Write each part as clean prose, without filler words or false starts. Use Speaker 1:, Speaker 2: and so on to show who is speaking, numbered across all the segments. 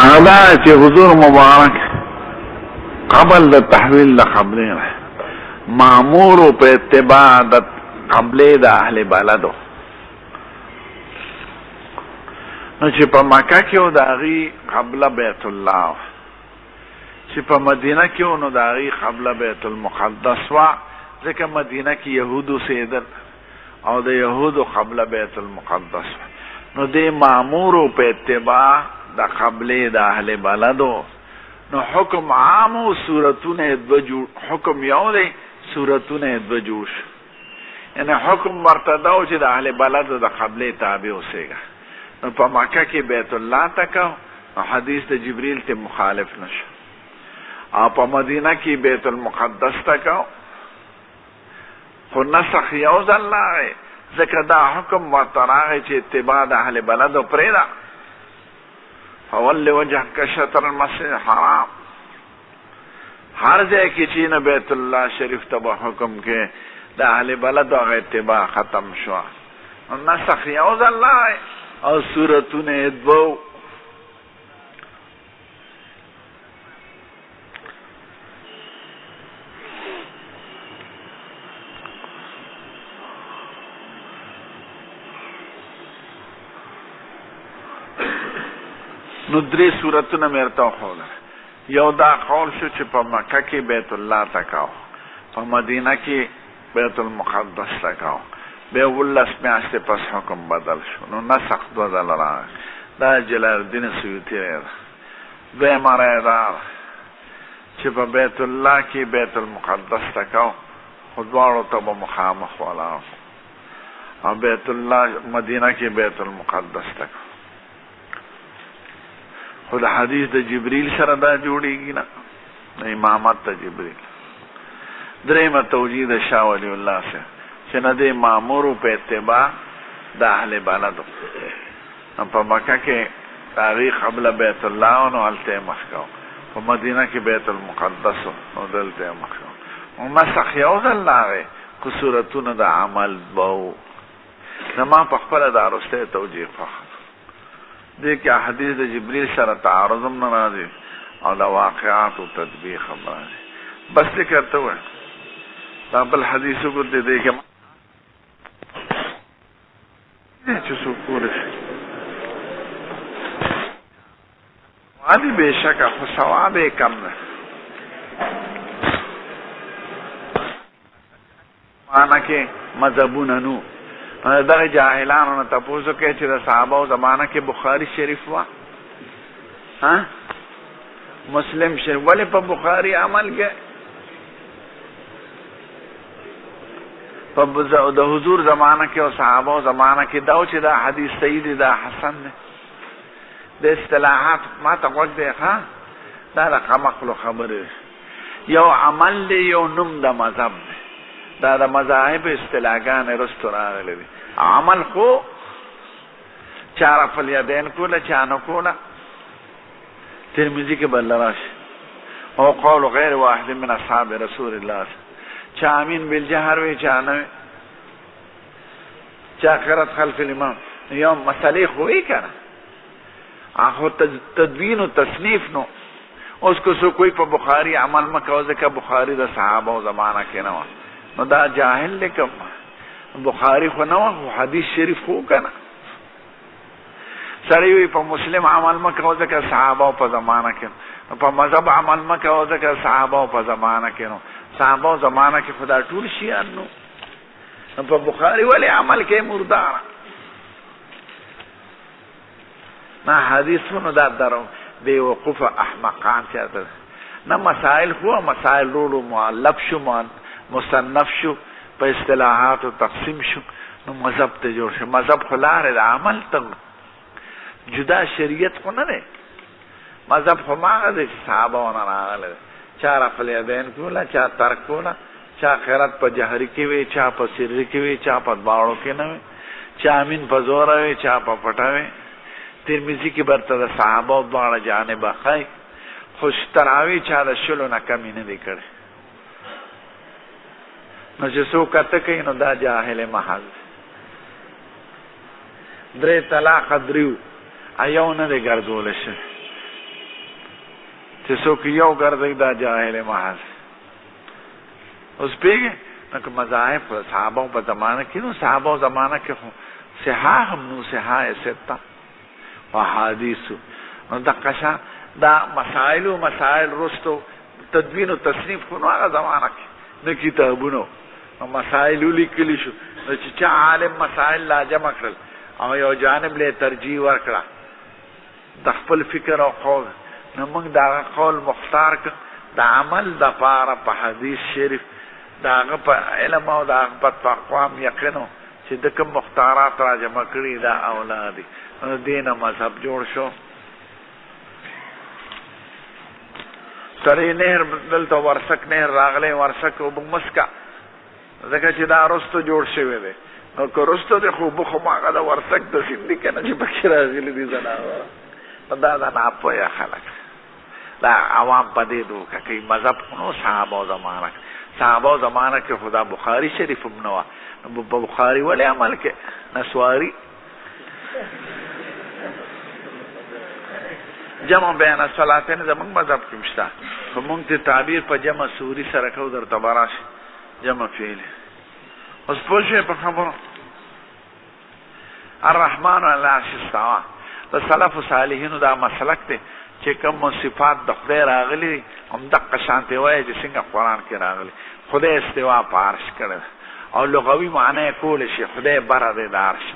Speaker 1: هذا چې حضور مبارک قبل د تحویل د قبله مامور په اتباع د قبله د اهل بلدو، نو چې په مکه کې او د هغې قبله بیت الله، چې په مدینه کې او نو د هغې قبله بیت المقدس وه، ځکه مدینه کې یهودو اوسېدل او د یهودو قبله بیت المقدس وه. نو دې مامورو په اتباع د قبله د اهل بلدو، نو حکم عام او صورتونه دوه جوړ، حکم یو دی صورتونه دوه جوړ شو. یعنی حکم ورته دا و چې د اهل بلدو د قبله تابع اوسېږه. نو په مکه کې بیت الله ته کو، نو حدیث د جبریل ته مخالف نشو، او په مدینه کې بیت المقدس ته کو، خو نسخ یو ځل راغی، ځکه دا حکم ورته راغی چې اتباع د اهل بلدو پرېږده. فول وجهک شطر المسجد الحرام، هر ځای کې چې نه بیت الله شریف ته به حکم کې د اهل بلدو هغه اتباع ختم شوه. نسخ یو ځل راغی او صورتونه یې دوه. نو درې صورتونه مې ورته وښودل. یو دا قول شو چې په مکه کې بیت الله ته کو، په مدینه کې بیت المقدس ته کو، بیا 19 میاشتې پس حکم بدل شو. نو نسخ دوه ځله راغی. دا جلال الدین سیوطي رایه ده. دویمه رایه دا چې په بیت الله کې بیت المقدس ته کو، خو دواړو ته به مخامخ ولاړ، او بیت الله مدینه کې بیت المقدس ته کو. خو د حدیث د جبریل سره دا جوړیږي نه، امامت ته جبریل. درېیمه توجیه د شاه ولی الله سره چې نه دی مامورو په اتباع د اهل بلدو. په مکه کې تاریخ قبل بیت الله نو هلته یې مخ کو، په مدینه کې بیت المقدس نو دلته یې مخ کو. مسخ یو ځل راغی، خو صورتونه د عمل به و. زما په خپله دا وروستی توجیه خوښه دې کې حدیث د جبریل سره تعارض هم نه راځي او د واقعاتو تطبیق هم راځي. بس ذکر ته ووایم دا بل حدیث وګورئ دې کې چې څوک کولی شي عادي بېشکه، خو ثواب یې کم دی. معنی کې مذهبونه نو دغه جاهلانو نه تپوسو کوي چې د صحابه زمانه کې بخاري شریف وه، مسلم شریف، ولې په بخاري عمل کې؟ په د حضور زمانه کې او صحابه زمانه کې دا چې دا حدیث صحیح دی، دا حسن دی. د اصطلاحات ما ته غوږ دی، دا د قمقلو خبرې. یو عمل دی، یو نوم د مذهب دی. دا د مذاهب اصطلاحګانې رستو راغلی دي. عمل خو چا رفع الیدین کوله، چا نه کوله. ترمذي کې بل راشي او قول غیر واحد من اصحاب رسول الله، چا امین بالجهر وی، چا نه وی، چا قرات خلف الامام. یو مسئله خو وی کنه، اخو تدوین او تصنیف نو. اوس کو سو کوئی په بخاری عمل مکو، ځکه بخاری د صحابه او زمانہ کې نه و، نو دا جاهل لیکم. بخاری خو نه و، حدیث شریف خو کنه. سړی وی په مسلم عمل مکو، ځکه صحابه په زمانہ کې، په مذهب عمل مکو، ځکه صحابه په زمانہ کې نو. صحابه زمانہ کې خدا ټول شیان نو، په بخاری ولی عمل کې مردار نه. حدیثونو دا درو بے وقوف احمقان چاہتا نه. مسائل خو مسائل رولو معلب شو، مصنف شو، په اصطلاحاتو تقسیم شو، نو مذهب ته جوړ شو. مذهب خو لارې د عمل ته جدا، شریعت خو نه دی. مذهب خو ماغه دی چې صحابه ونه راغلی، چا رفع الیدین کوله، چا ترک کوله، چا قرات په جهري کې وی، چا په سري کې وی، چا په دواړو کې نه وی، چا امین په زوره وی، چا په پټه وی. ترمذي کې برته د صحابه دواړه جانب ښایي، خو تراوی چا د شلو نه کمې نه دی کړی. نو چې څوک کته کوي نو دا جاهل محض. درې طلاق دریو ایو نه دی ګرځولی شوی چې څوک یو ګرځوي دا جاهل محض. اوس پوهېږې نو که مذاهب صحابو په زمانه کې نو صحابو زمانه کې خو صحاح هم نو صحاح سته و حدیثو نو دقه شان دا مسائل رستو تدوین و تصنیف کو نو هغه زمانه کې نه کتابونو نو مسائل لیکلی شو نو چې چا عالم مسائل لا جمع کړل او یو جانب له ترجیح ورکړه د خپل فکر او قول نو موږ دا قول مختار کړ د عمل د پاره په حدیث شریف دا هغه په علم او دا هغه په تقوام یقینو چې د کوم مختارات را جمع کړي دا اولادي دینه مذهب جوړ شو. سړی نهر دلته ورسک نهر راغلی ورسک اوبه مسکه ځکه چې دا رستو جوړ شوی دی نو که رستو دی خو اوبه خو هغه د ورسک د سیند دي که نه چې پکې راغلي دي زناوره نو دا د ناپوهه خلک دا عوام په دې دوکه کوي. مذهب خو نو صحابو زمانه صحابو زمانه کې خدا بخاري شریف هم نه وه نو په بخاري ولې عمل کې نسواري جمع بین الصلاتین زمونږ مذهب کې شته خو مونږ ته تعبیر په جمع سوري سره کوو درته به راشي جمع فعل. اوس پوه شوې په خبرو الرحمن علی العرش استوی د سلفو صالحینو دا مسلک دی چې کوم صفات د خدای راغلي دي همدقه شانتې وایي چې څنګه قرآن کې راغلي خدای استوا په عرش کړی او لغوي معنی یې کولی شي خدای بره دی د عرش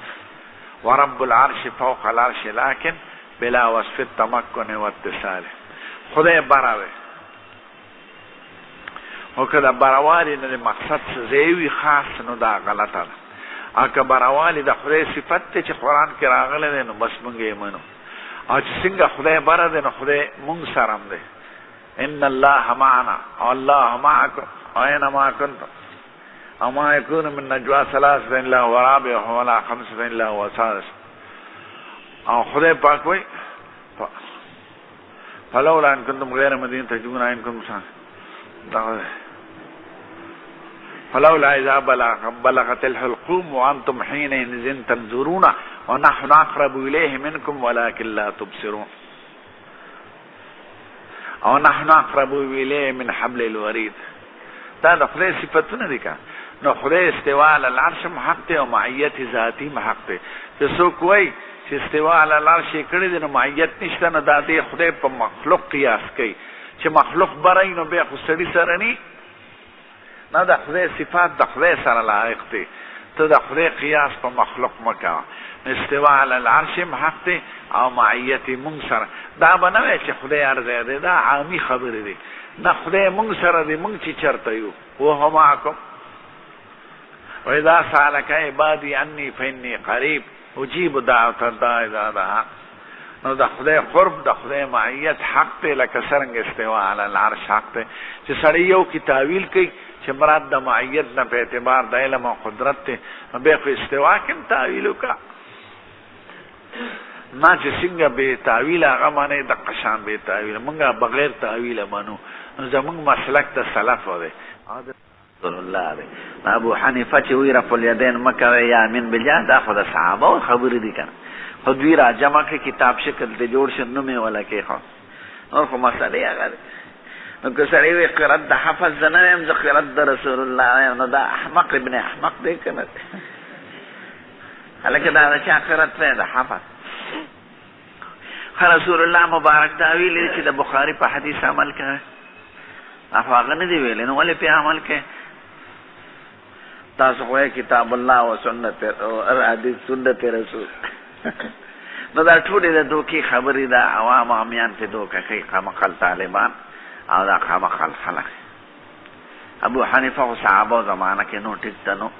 Speaker 1: ورب العرش فوق العرش لکن بلا وصف التمکن واتصال خدای بره دی او که د برهوالي نه د مقصد څه ځای وي خاص نو دا غلطه ده او که برهوالي د خدای صفت دی چې قرآن کې راغلی دی نو بس مونږ یې منو او چې څنګه خدای بره دی نو خدای مونږ سره هم دی ان الله معنا او الله معکم اینما کنتم او ما یکون من نجوا ثلاثه الا هو رابعهم ولا خمسه الا هو سادس او خدای پاک وای فلولا ان کنتم غیر مدین تجون ان کنتم فلولا اذا بلغت الحلقوم وانتم حينئذ تنظرون ونحن اقرب اليه منكم ولكن لا تبصرون او نحن اقرب اليه من حبل الوريد. دا د خدای صفتونه دي که نو خدای استوا علی العرش حق دی او معیت ذاتی حق دی. چې څوک وایي چې استوا علی العرش یې کړی دی نو معیت نشته نو دا دی خدای په مخلوق قیاس کوي چې مخلوق بره نو بیا خو سړي سره نی نه د خدای صفات د خدای سره لایق دی ته د خدای قیاس په مخلوق مه کوه. استوا علی العرش حق دی او معیت مونږ سره دا به نه وایي چې خدای هر ځای دی دا عامي خبرې دي نه خدای مونږ سره دی مونږ چې چېرته یو وهو معکم واذا سالک عبادی انی فانی قریب اجیب دعوة الداعی اذا دعان نو د خدای قرب د خدای معیت حق دی لکه څرنګه استوا علی العرش حق دی چې سړی یو کې تاویل کوي چې مراد د معیت نه په اعتبار د علم او قدرت دی نو بیا خو استوا کې هم تاویل وکړه نه چې څنګه بې تاویل هغه معنی د قشان بې تاویل مونږ بغیر تاویل منو زمونږ مسلک د سلف دی رسول الله دی. ابو حنیفه چې وی رفع الیدین مه کوئ یا امین بالله دا خو د صحابو خبرې دي که نه خو دوی را جمع کړي کتاب شکل ته جوړ شي نوم یې ولا کېښود نور خو مسلې هغه دی. نو که سړی وایي قرات د حفظ زه نه یم زه قرات د رسول الله یم نو دا احمق ابن احمق دی که نه هلکه دا د چا قرات دی د حفظ رسول الله مبارک دا ویلي چې د بخاري په حدیث عمل کوي خو هغه نه دی ویلی نو ولې پې عمل کوي تاسو خو کتاب الله و سنت حدیث سنت رسول نو دا ټولې د دوکې خبرې دا عوام عامیان پې دوکه کوي خامخل طالبان او دا خامخل خلک. ابو حنیفه خو صحابو زمانه کې نو ټیک ته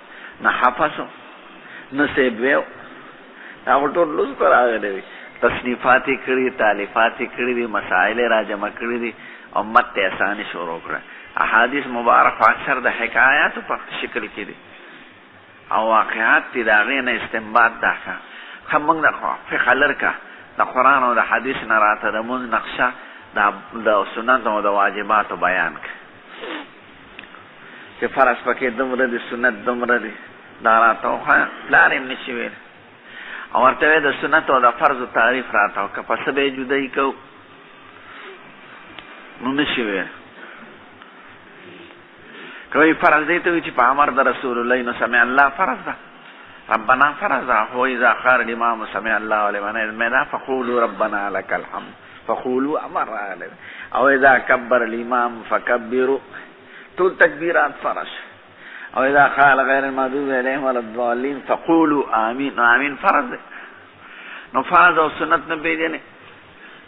Speaker 1: نه حفظو نه سیب ویو دا خو ټول لوس په راغلی وي تصنیفات یې کړي تالیفات یې کړي دي مسایل یې را جمع کړي دي امت ته اساني شروع کړه. احادیث مبارک اکثر د حکایاتو په شکل کې دي او واقعات دي د هغې نه استنباط دا ښه ښه موږ د فقه لرکه د قرآن او د حدیث نه راته د مونځ نقشه د سنت او د واجباتو بیان کړه چې فرض پکې دومره دي سنت دومره دي دا راته وښایه پلار یې هم نشي ویلی
Speaker 2: او ورته د سنت او د فرض تعریف راته او که پس به جدای کو نو نشي وي کوي فرض دی ته چې په امر د رسول الله نو سمع الله فرض ده ربنا فرض هو اذا خار الامام سمع الله لمن حمده فقولوا ربنا لك الحمد فقولوا امر عليه او اذا كبر الامام فكبروا طول تكبيرات فرض او اذا قال غير المغضوب عليهم ولا الضالين فقولوا امين امين فرض نو فرض او سنت نه پیژنې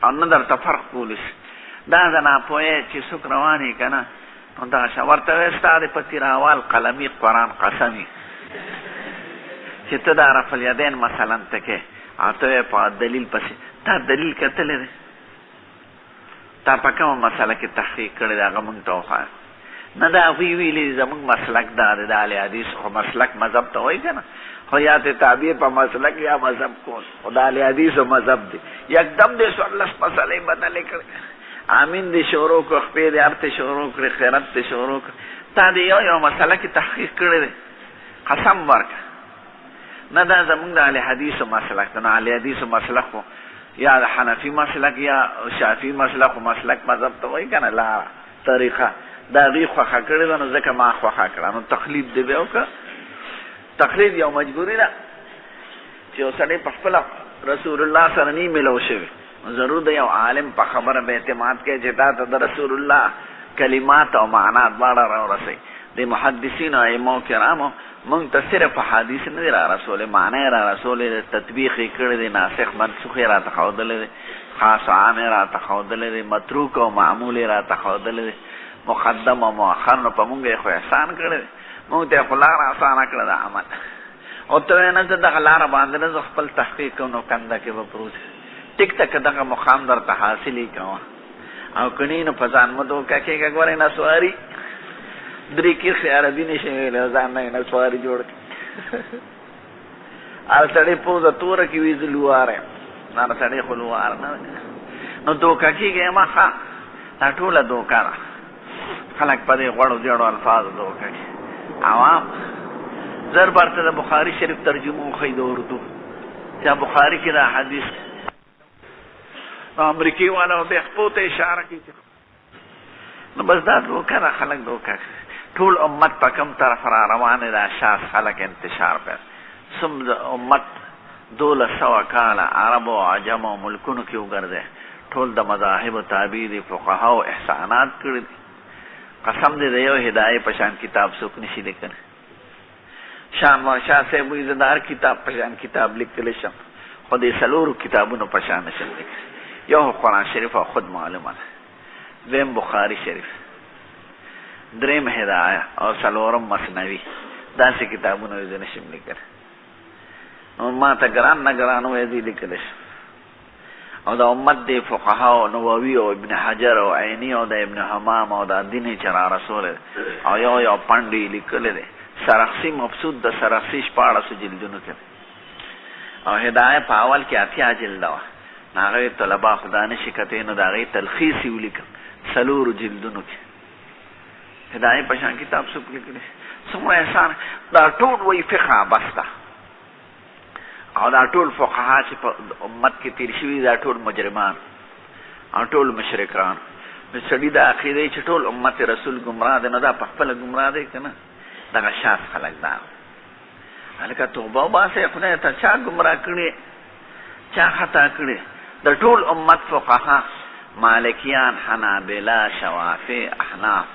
Speaker 2: او نه درته فرق کولی دا نه پوهې چې څوک رواني کنه نو دا ورته ستاره په تیراوال قلمي قرآن قسمي چې ته دا رفع الیدین مثلا تکې اته په دلیل پسې تا دلیل کتلې تا په کومه مسله کې تحقیق کړی دا موږ ته وخایه نه دا ویلې زموږ مسلک دا د اهل حدیث خو مسلک مذهب ته وایي کنه خو یا ته تابع په مسلک یا مذهب کول او د اهل حدیث مذهب دی یکدم دې څوارلس مسلې بدلې کړې امین دې شروع کو خپې دې ارته شروع کړې خیرت دې شروع کړ تا دې یو مسله کې تحقیق کړی قسم ورک نه دا زموږ د اهل حدیث مسلک نه اهل حدیث مسلک یا د حنفي مسلک یا شافعي مسلک مسلک مذهب ته وایي کنه لا طریقه دا غي خوخه کړی نو ځکه ما خوخه کړه نو تقلید دی به وکړه تقلید یو مجبوری ده چې اوسړي په خپل رسول الله سره نه ملو شوی ضرور د یو عالم په خبره به اعتماد کوي چې دا د رسول الله کلمات او معنا دواړه راورسي د محدثین او ائمه کرامو مونږ ته صرف حدیث نه را رسول معنی را رسول تطبیق کړی دی ناسخ منسوخ را تخودل خاص عام را تخودل متروک او معمول را تخودل مقدم او مؤخر نو په مونږه خو احسان کړی مونږ ته خلار آسان کړی دا عمل او ته نه ته د خلار باندې نه خپل تحقیق نو کنده کې و پروت ټیک تک دغه مقام در ته حاصلې کوه او کني نو پزان مدو کې غوړې نه سواری درې کې عربي نشي ویل ځان نه سواری جوړ ال سړی پوزه تور کې ویزلواره نه سړی خلوار نه نو دوکا کېږي ما ښه دا ټوله دوکا ده خلک په دې غوړو جوړو الفاظ دوکا کې عوام زر برته د بخاری شریف ترجمه خو د اردو چې بخاری کې دا حدیث امریکای والا به خپل اشاره کوي نو بس دا دوکا ده خلک دوکا ټول امت په کوم طرف را روانه ده شاس خلک انتشار پر سم امت 1200 کال عرب او عجم او ملکونو کې وګرځي ټول د مذاهب تابع دي فقها او احسانات کړی قسم دې یو هدايه پشان کتاب څوک نشي لیکل شان شاه صاحب عزتدار کتاب پشان کتاب لیکل شم خو دې سلور کتابونو پشان نشي لیکل یو قرآن شریف او خود معلومه دیم بخاری شریف دریم هدايه او سلورم مسنوی داسې کتابونه دې نشم لیکل نو ما ته ګران نه ګران وې دې لیکل او د امت د فقها او نووي او ابن حجر او عینی او د ابن حمام او د دین چرا رسول او یو پاندې لیکل دي سرخسی مبسوط د سرخسی 14 جلدونو کې او هدايه په اول کې 8 جلد و هغه طلبه خدا نشي کته نو دا غي تلخیص ولیکم سلور جلدونو کې هدايه په شان کتاب څوک لیکل څومره احسان دا ټول وی فقه بسته او دا ټول فقها چې په امت کې تیر شوي دا ټول مجرمان او ټول مشرکان نو سړي د عقیدې چې ټول امت رسول گمراه دی نو دا په خپل گمراه دی که نه دغه شاس خلک دا هلکه توبه وباسئ خدای ته چا گمراه کړي چا خطا کړي د ټول امت فقها مالکیان حنابله شوافع احناف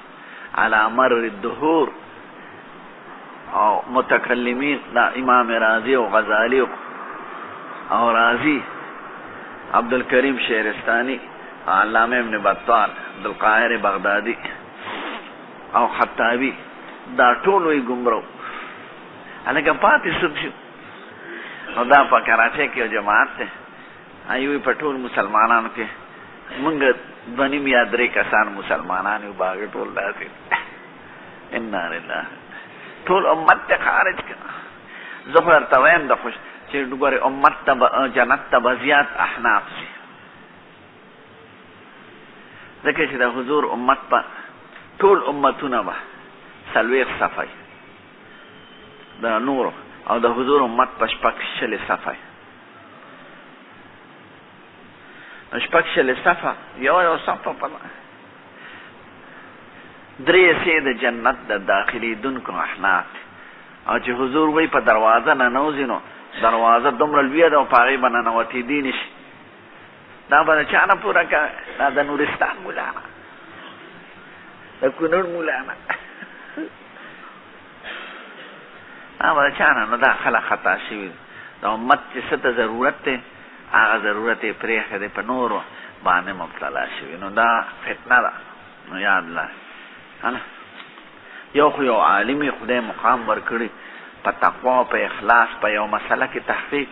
Speaker 2: على مر الدهور او متکلمین دا امام رازی او غزالی او رازی عبدالکریم شهرستانی علامه ابن بطال عبدالقاهر بغدادی او خطابی دا ټول وی گمرو هلکه پاتې څوک شو او دا په کراچۍ کې یو جماعت دی ایوی په ټول مسلمانانو کې مونږ 2 یا 3 کسان مسلمانان یو باغ ټول داسې انا لله ټول امت ته خارج کړه زه خو درته وایم د خوش چې ګورې امت ته جنت ته به زیات احناف شي ځکه چې د حضور امت په ټول امتونه به 40 صفحې د نورو او د حضور امت په 6 صفحې شپږ شلې صفه یو صفه په درې سې د جنت د داخلي دونکو احناف او چې حضور وی په دروازه نه نوځي نو دروازه دومره لویه ده او په هغې به ننوتېدی نه شي. دا به د چا نه پوره کوي؟ دا د نورستان مولانا، د کونړ مولانا. دا به د چا نه؟ نو دا خلک خطا شوي دي. د امت چې څه ته ضرورت دی هغه ضرورت یې پرېښی دی، په نورو باندې مبتلا شوي. نو دا فتنه ده. نو یاد لرئ یو خو یو عالمي خدای مقام ورکړي په تقوا په اخلاص په یو مسله کې تحقیق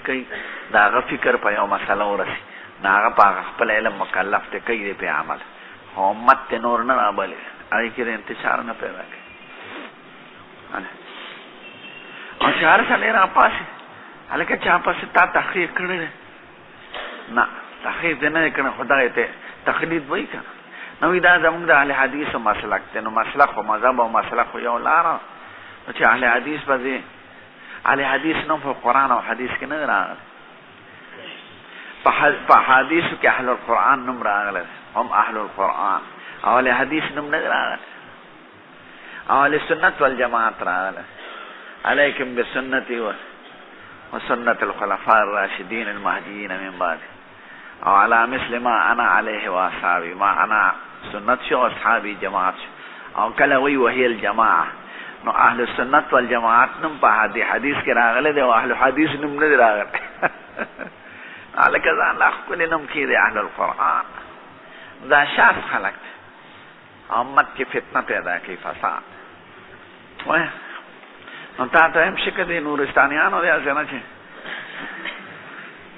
Speaker 2: کوي د هغه فکر په یو مسله ورسي، نو هغه په هغه خپل علم مکلف دی، کوي دی پې عمل. خو امت ته نور نه رابلي، هغې کې د انتشار نه پیدا کوي. او چې هر سړی راپاسي هلکه چا پسې تا تحقیق کړی دی؟ نه، تحقیق دې نه دی کړی، خو دغې ته تقلید وایي که نه. نو دا زمونږ د اهل حدیثو مسلک دی. نو مسلک خو مذهب او مسلک خو یو لاره، نو چې اهل حدیث به دی اهل حدیث نوم په قرآن او حدیث کې نه دی راغلی. په حدیثو کې اهل القرآن نوم راغلی، هم اهل القرآن. او اهل حدیث نوم نه دی راغلی. او اهل سنت والجماعت راغلی، علیکم بسنتی وسنت الخلفاء الراشدین المهدیین من بعد، او علی مثل ما انا علیه و اصحابی، ما انا سنت شو اصحابی جماعت شو. او کله وی وهی الجماعه، نو اهل سنت والجماعت نم په حدیث کې راغلی دی، او اهل حدیث نم نه دی راغلی. هلکه ځان لا ښکلي نوم کېدی اهل القرآن. دا شاذ خلک دی، امت کې فتنه پیدا کوي، فساد. وایه نو تا ته هم شکه دی نورستانیانو دی هسې نه چې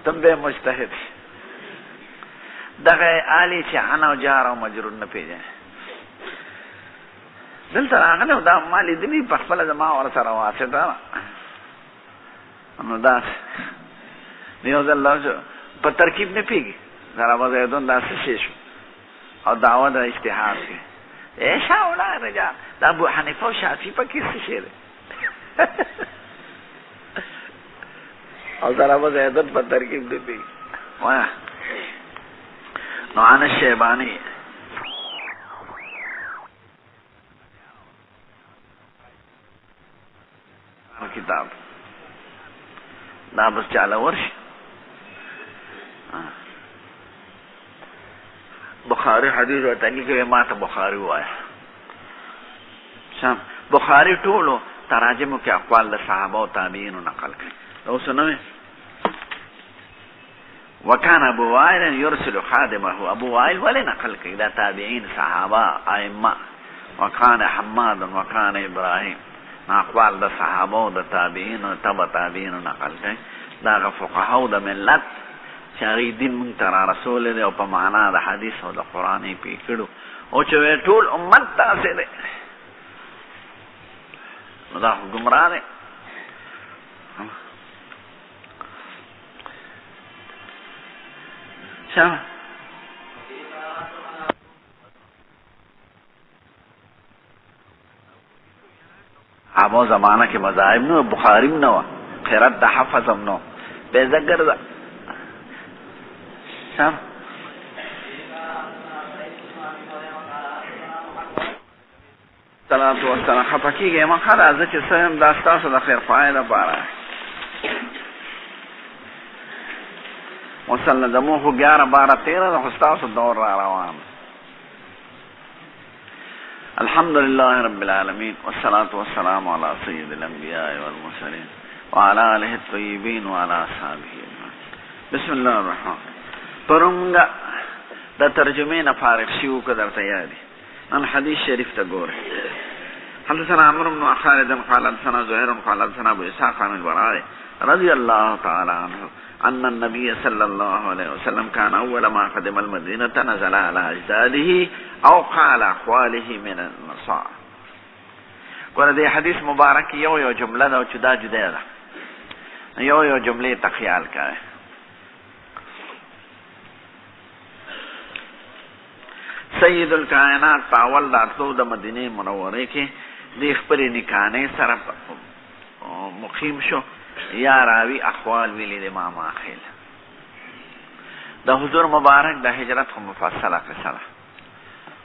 Speaker 2: تم به مجتهد دغه آلی چې انا و جار او مجرور نه پیژني. دلته راغلی او دا ما لیدلي په خپله زما ورسره واسطه ده. نو داسې یو ځل په ترکیب نه پوهېږي، ضربه زیدون دا څه شی شو او دعوه د اجتهاد کې شا وړه رجا دا ابو حنیفه او شافعي پکې څه شی دی؟ او ضربه زیدون په ترکیب نه پوهېږي. وایه نو عن الشیبانی کتاب دا بس چاله ورشي. بخاری حدیث ورته لیکي، ما ته بخاری وایه. شام بخاری ټولو تراجمو کې اقوال د صحابه او تابعینو نقل کړي. اوس نو وکان ابو وائل یرسل خادمه، ابو وائل ولې نقل کړي؟ دا تابعین صحابه ائمه. وکان حماد وکان ابراهیم، اقوال د صحابه او د تابعین او تبع تابعین نقل کړي. دا فقهاو د ملت چې هغې دین مونږ ته را رسولی دی او په معنا د حدیث او د قرآن یې پوه کړو، او چې ټول امت داسې دی نو دا خو ګمراه دی. ابو زمانه کې مذاهب نه، بخاری نه و، قرات د حفظ هم نو به زګر ده. صلوات و سلام خپکیږي ما خلا ځکه سم دا تاسو د خیر فائدہ پاره وصلنا دمو خو 11 12 13 د تاسو دور را روان. الحمد لله رب العالمين والصلاة والسلام على سيد الأنبياء والمرسلين وعلى آله الطيبين وعلى أصحابه أجمعين. بسم الله الرحمن. پرونگا دا ترجمه نه فارغ شیو که در تیاری ان حدیث شریف تا گوره. حدثنا عمرو بن خالد قال حدثنا زهير قال حدثنا ابو اسحاق عن البراء رضي الله تعالى عنه ان النبي صلى الله عليه وسلم كان اول ما قدم المدينه نزل على اجداده او قال اخواله من النصارى. ورده حدیث مبارک یو جمله دا جدا جدا ده، یو جمله تخیال کړه. سید الکائنات پاول راتلو د مدینه منوره کې د خپل نکانه سره مقیم شو. یا راوی احوال ویلی د امام اخیل د حضور مبارک د هجرت خو مفصله قصه ده،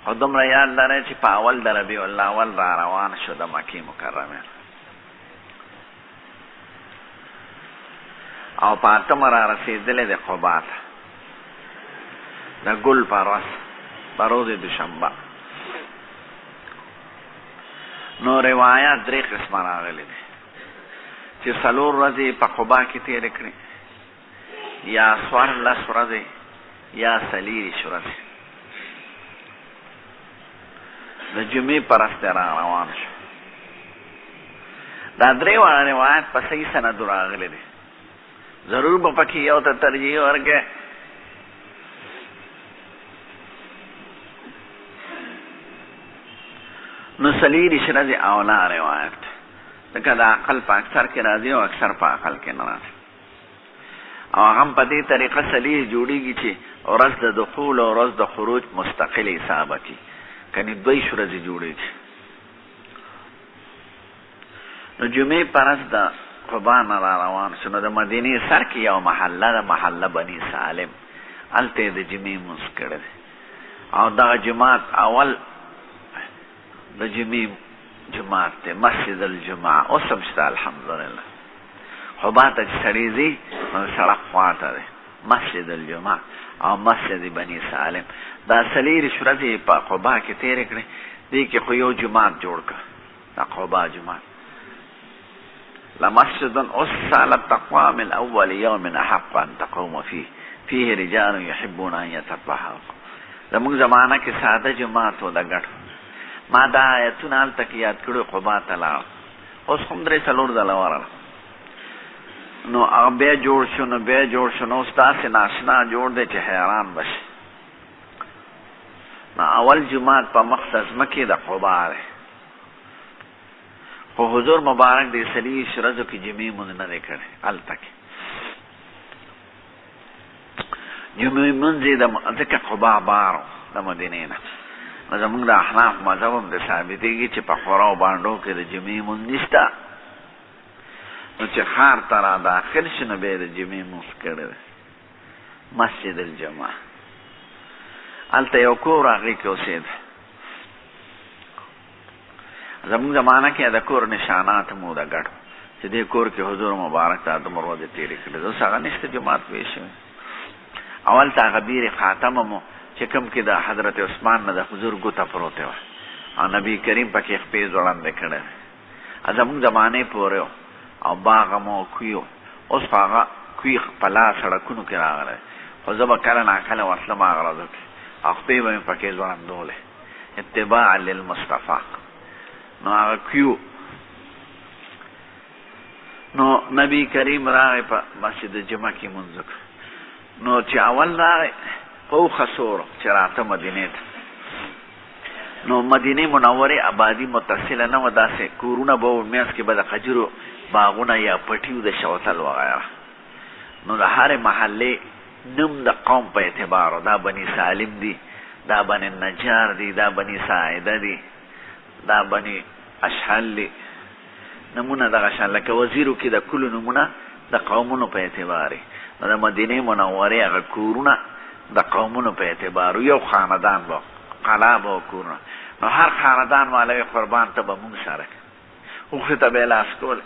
Speaker 2: خو دومره یاد لرئ چې په اول د ربیع الاول را روان شو د مکې مکرمې او په اتمه را رسېدلی د قبا ته د ګل په ورځ په روز دوشنبه. نو روایات درې قسمه راغلي دي چې 4 ورځې په قبا کې تېرې کړې، یا 14 ورځې یا 40 ورځې. د جمعې پر ورځ را روان شو. دا درې واړه روایت په صحیح سندو راغلي دي، ضرور به پکې یو ته ترجیح ورکړې. نو 40 ورځې اولا روایت ځکه د عقل په اکثر کې راځي او اکثر په عقل کې نه راځي، او هم په دې طریقه 40 جوړېږي چې ورځ د دخول او ورځ د خروج مستقل حسابه کړي، کنی 2 ورځې جوړېږي. نو جمعې په ورځ د قبا نه را روان شو. نو د مدینې سر کې یو محله ده، محله بني سالم، هلته یې د جمعې لمونځ کړی دی، او دغه جماعت اول د جمعې جماعت دی، مسجد الجمعه اوس هم شته الحمدلله. قبا ته چې سړی ځي نو سړک خواته دی مسجد الجمعه او مسجد بني سالم. دا 40 ورځې په قبا کې تېرې کړې، دې کې خو یو جماعت جوړ کړ، دا قبا جماعت. لمسجد أسس على التقوى من أول يوم أحق أن تقوم فيه رجال يحبون أن يتطهروا. زموږ زمانه کې ساده جماعت و د ګټو. ما دا آیتونه هلته کې یاد کړو، قبا ته لاړم، اوس هم 3-4 ځله ورغلم. نو هغه بیا جوړ شو، نو بیا جوړ شو، نو اوس داسې ناشنا جوړ دی چې حیران بشي. نو اول جماعت په مخ د ځمکې د قبا دی، خو حضور مبارک د 40 ورځو کې جمعې لمونځ نه دی کړی. هلته کې جمعې لمونځ یې ځکه قبا بارو د مدینې نه. نو زمونږ د احناف مذهب هم د ثابتېږي چې په خورا او بانډو کې د جمعې لمونځ نشته، نو چې ښار ته را داخل شي نو بیا یې د جمعې لمونځ کړی دی مسجد الجمعه. هلته یو کور هغې کې اوسېده. زموږ زمانه کې د کور نشانات مو د ګډو چې دې کور کې حضور مبارک ته دومره ورځې تېرې کړې، اوس هغه نشته، جماعت ویې شوی. اول ته هغه بیر خاتمه مو چې کوم کې د حضرت عثمان نه د حضور ګوته پروته وه او نبي کریم پکې خپې ځوړندې کړی. زموږ زمانې پورې او باغ مو کوي، اوس خو هغه کوي په لار سړکونو کې راغلی، خو زه به کله ناکله ورتلم هغه ورځو کې او خپې به مې پکې ځوړندولې اتباعا للمصطفی. نو هغه کیو. نو نبی کریم راغی په مسجد جمعه کې لمونځ وکړ. نو چې اول راغی پوخه سوړ چې راته مدینې ته، نو مدینې منورې آبادي متصله نه وه، داسې کورونه به وو، میانځ کې به د خجرو باغونه یا پټي د شوتل وغیره. نو د هرې محلې نوم د قوم په اعتبار، دا بني سالم دي، دا بني نجار دي، دا بني ساعده دي، دا بني اشحل دی، نمونه دغه شان لکه وزیرو کې د کلو نمونه د قومونو په اعتبار. نو د مدینې منورې هغه کورونه د قومونو په اعتبار، یو خاندان به قلا به کورونه، نو هر خاندان والا قربان ته به مونږ سره اوښې ته به یې لاس کول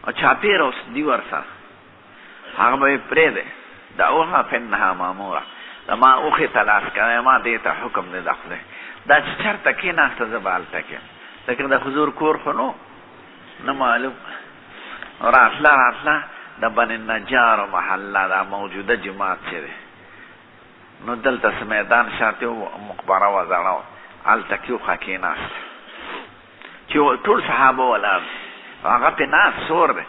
Speaker 2: او چاپېره اوس دي ورسره هغه به یې پرېږدی د اوښه فنها ماموره، د ما اوښې ته لاس کوی، ما دې ته حکم دی د خدای دا چې چېرته کېناسته زه به هلته کېم، لیکن د حضور کور خو نو نه معلوم. راتله د بني نجار محله دا موجوده جماعت چې دی، نو دلته څه میدان شاته مقبره وه زړه وه، هلته کې اوښه کېناسته چې ټول صحابه ولاړ دي، هغه پې ناست سور دی،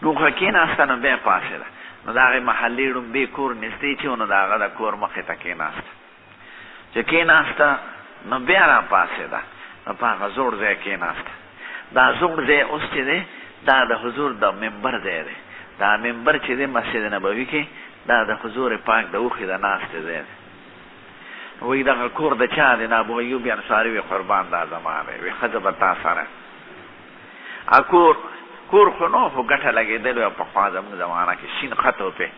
Speaker 2: نو اوښه کېناسته، نو بیا پاڅېده. نو د هغې محلې ړومبې کور نږدې چې و، نو د هغه د کور مخې ته کېناسته. چې کېناسته نو بیا را پاڅېده، نو په هغه زوړ ځای کېناسته. دا زوړ ځای اوس چې دی دا د حضور د منبر ځای دی، دا منبر چې دی مسجد نبوي کې دا د حضور پاک د اوښې د ناستې ځای دی. وایي دغه کور د چا دی؟ د ابو ایوب انصاري وي، قربان دا زما دی، وي ښځه به تا سره. کور خو نو خو ګټه لګېدلې وه پخوا زموږ زمانه کې، شین خط و پې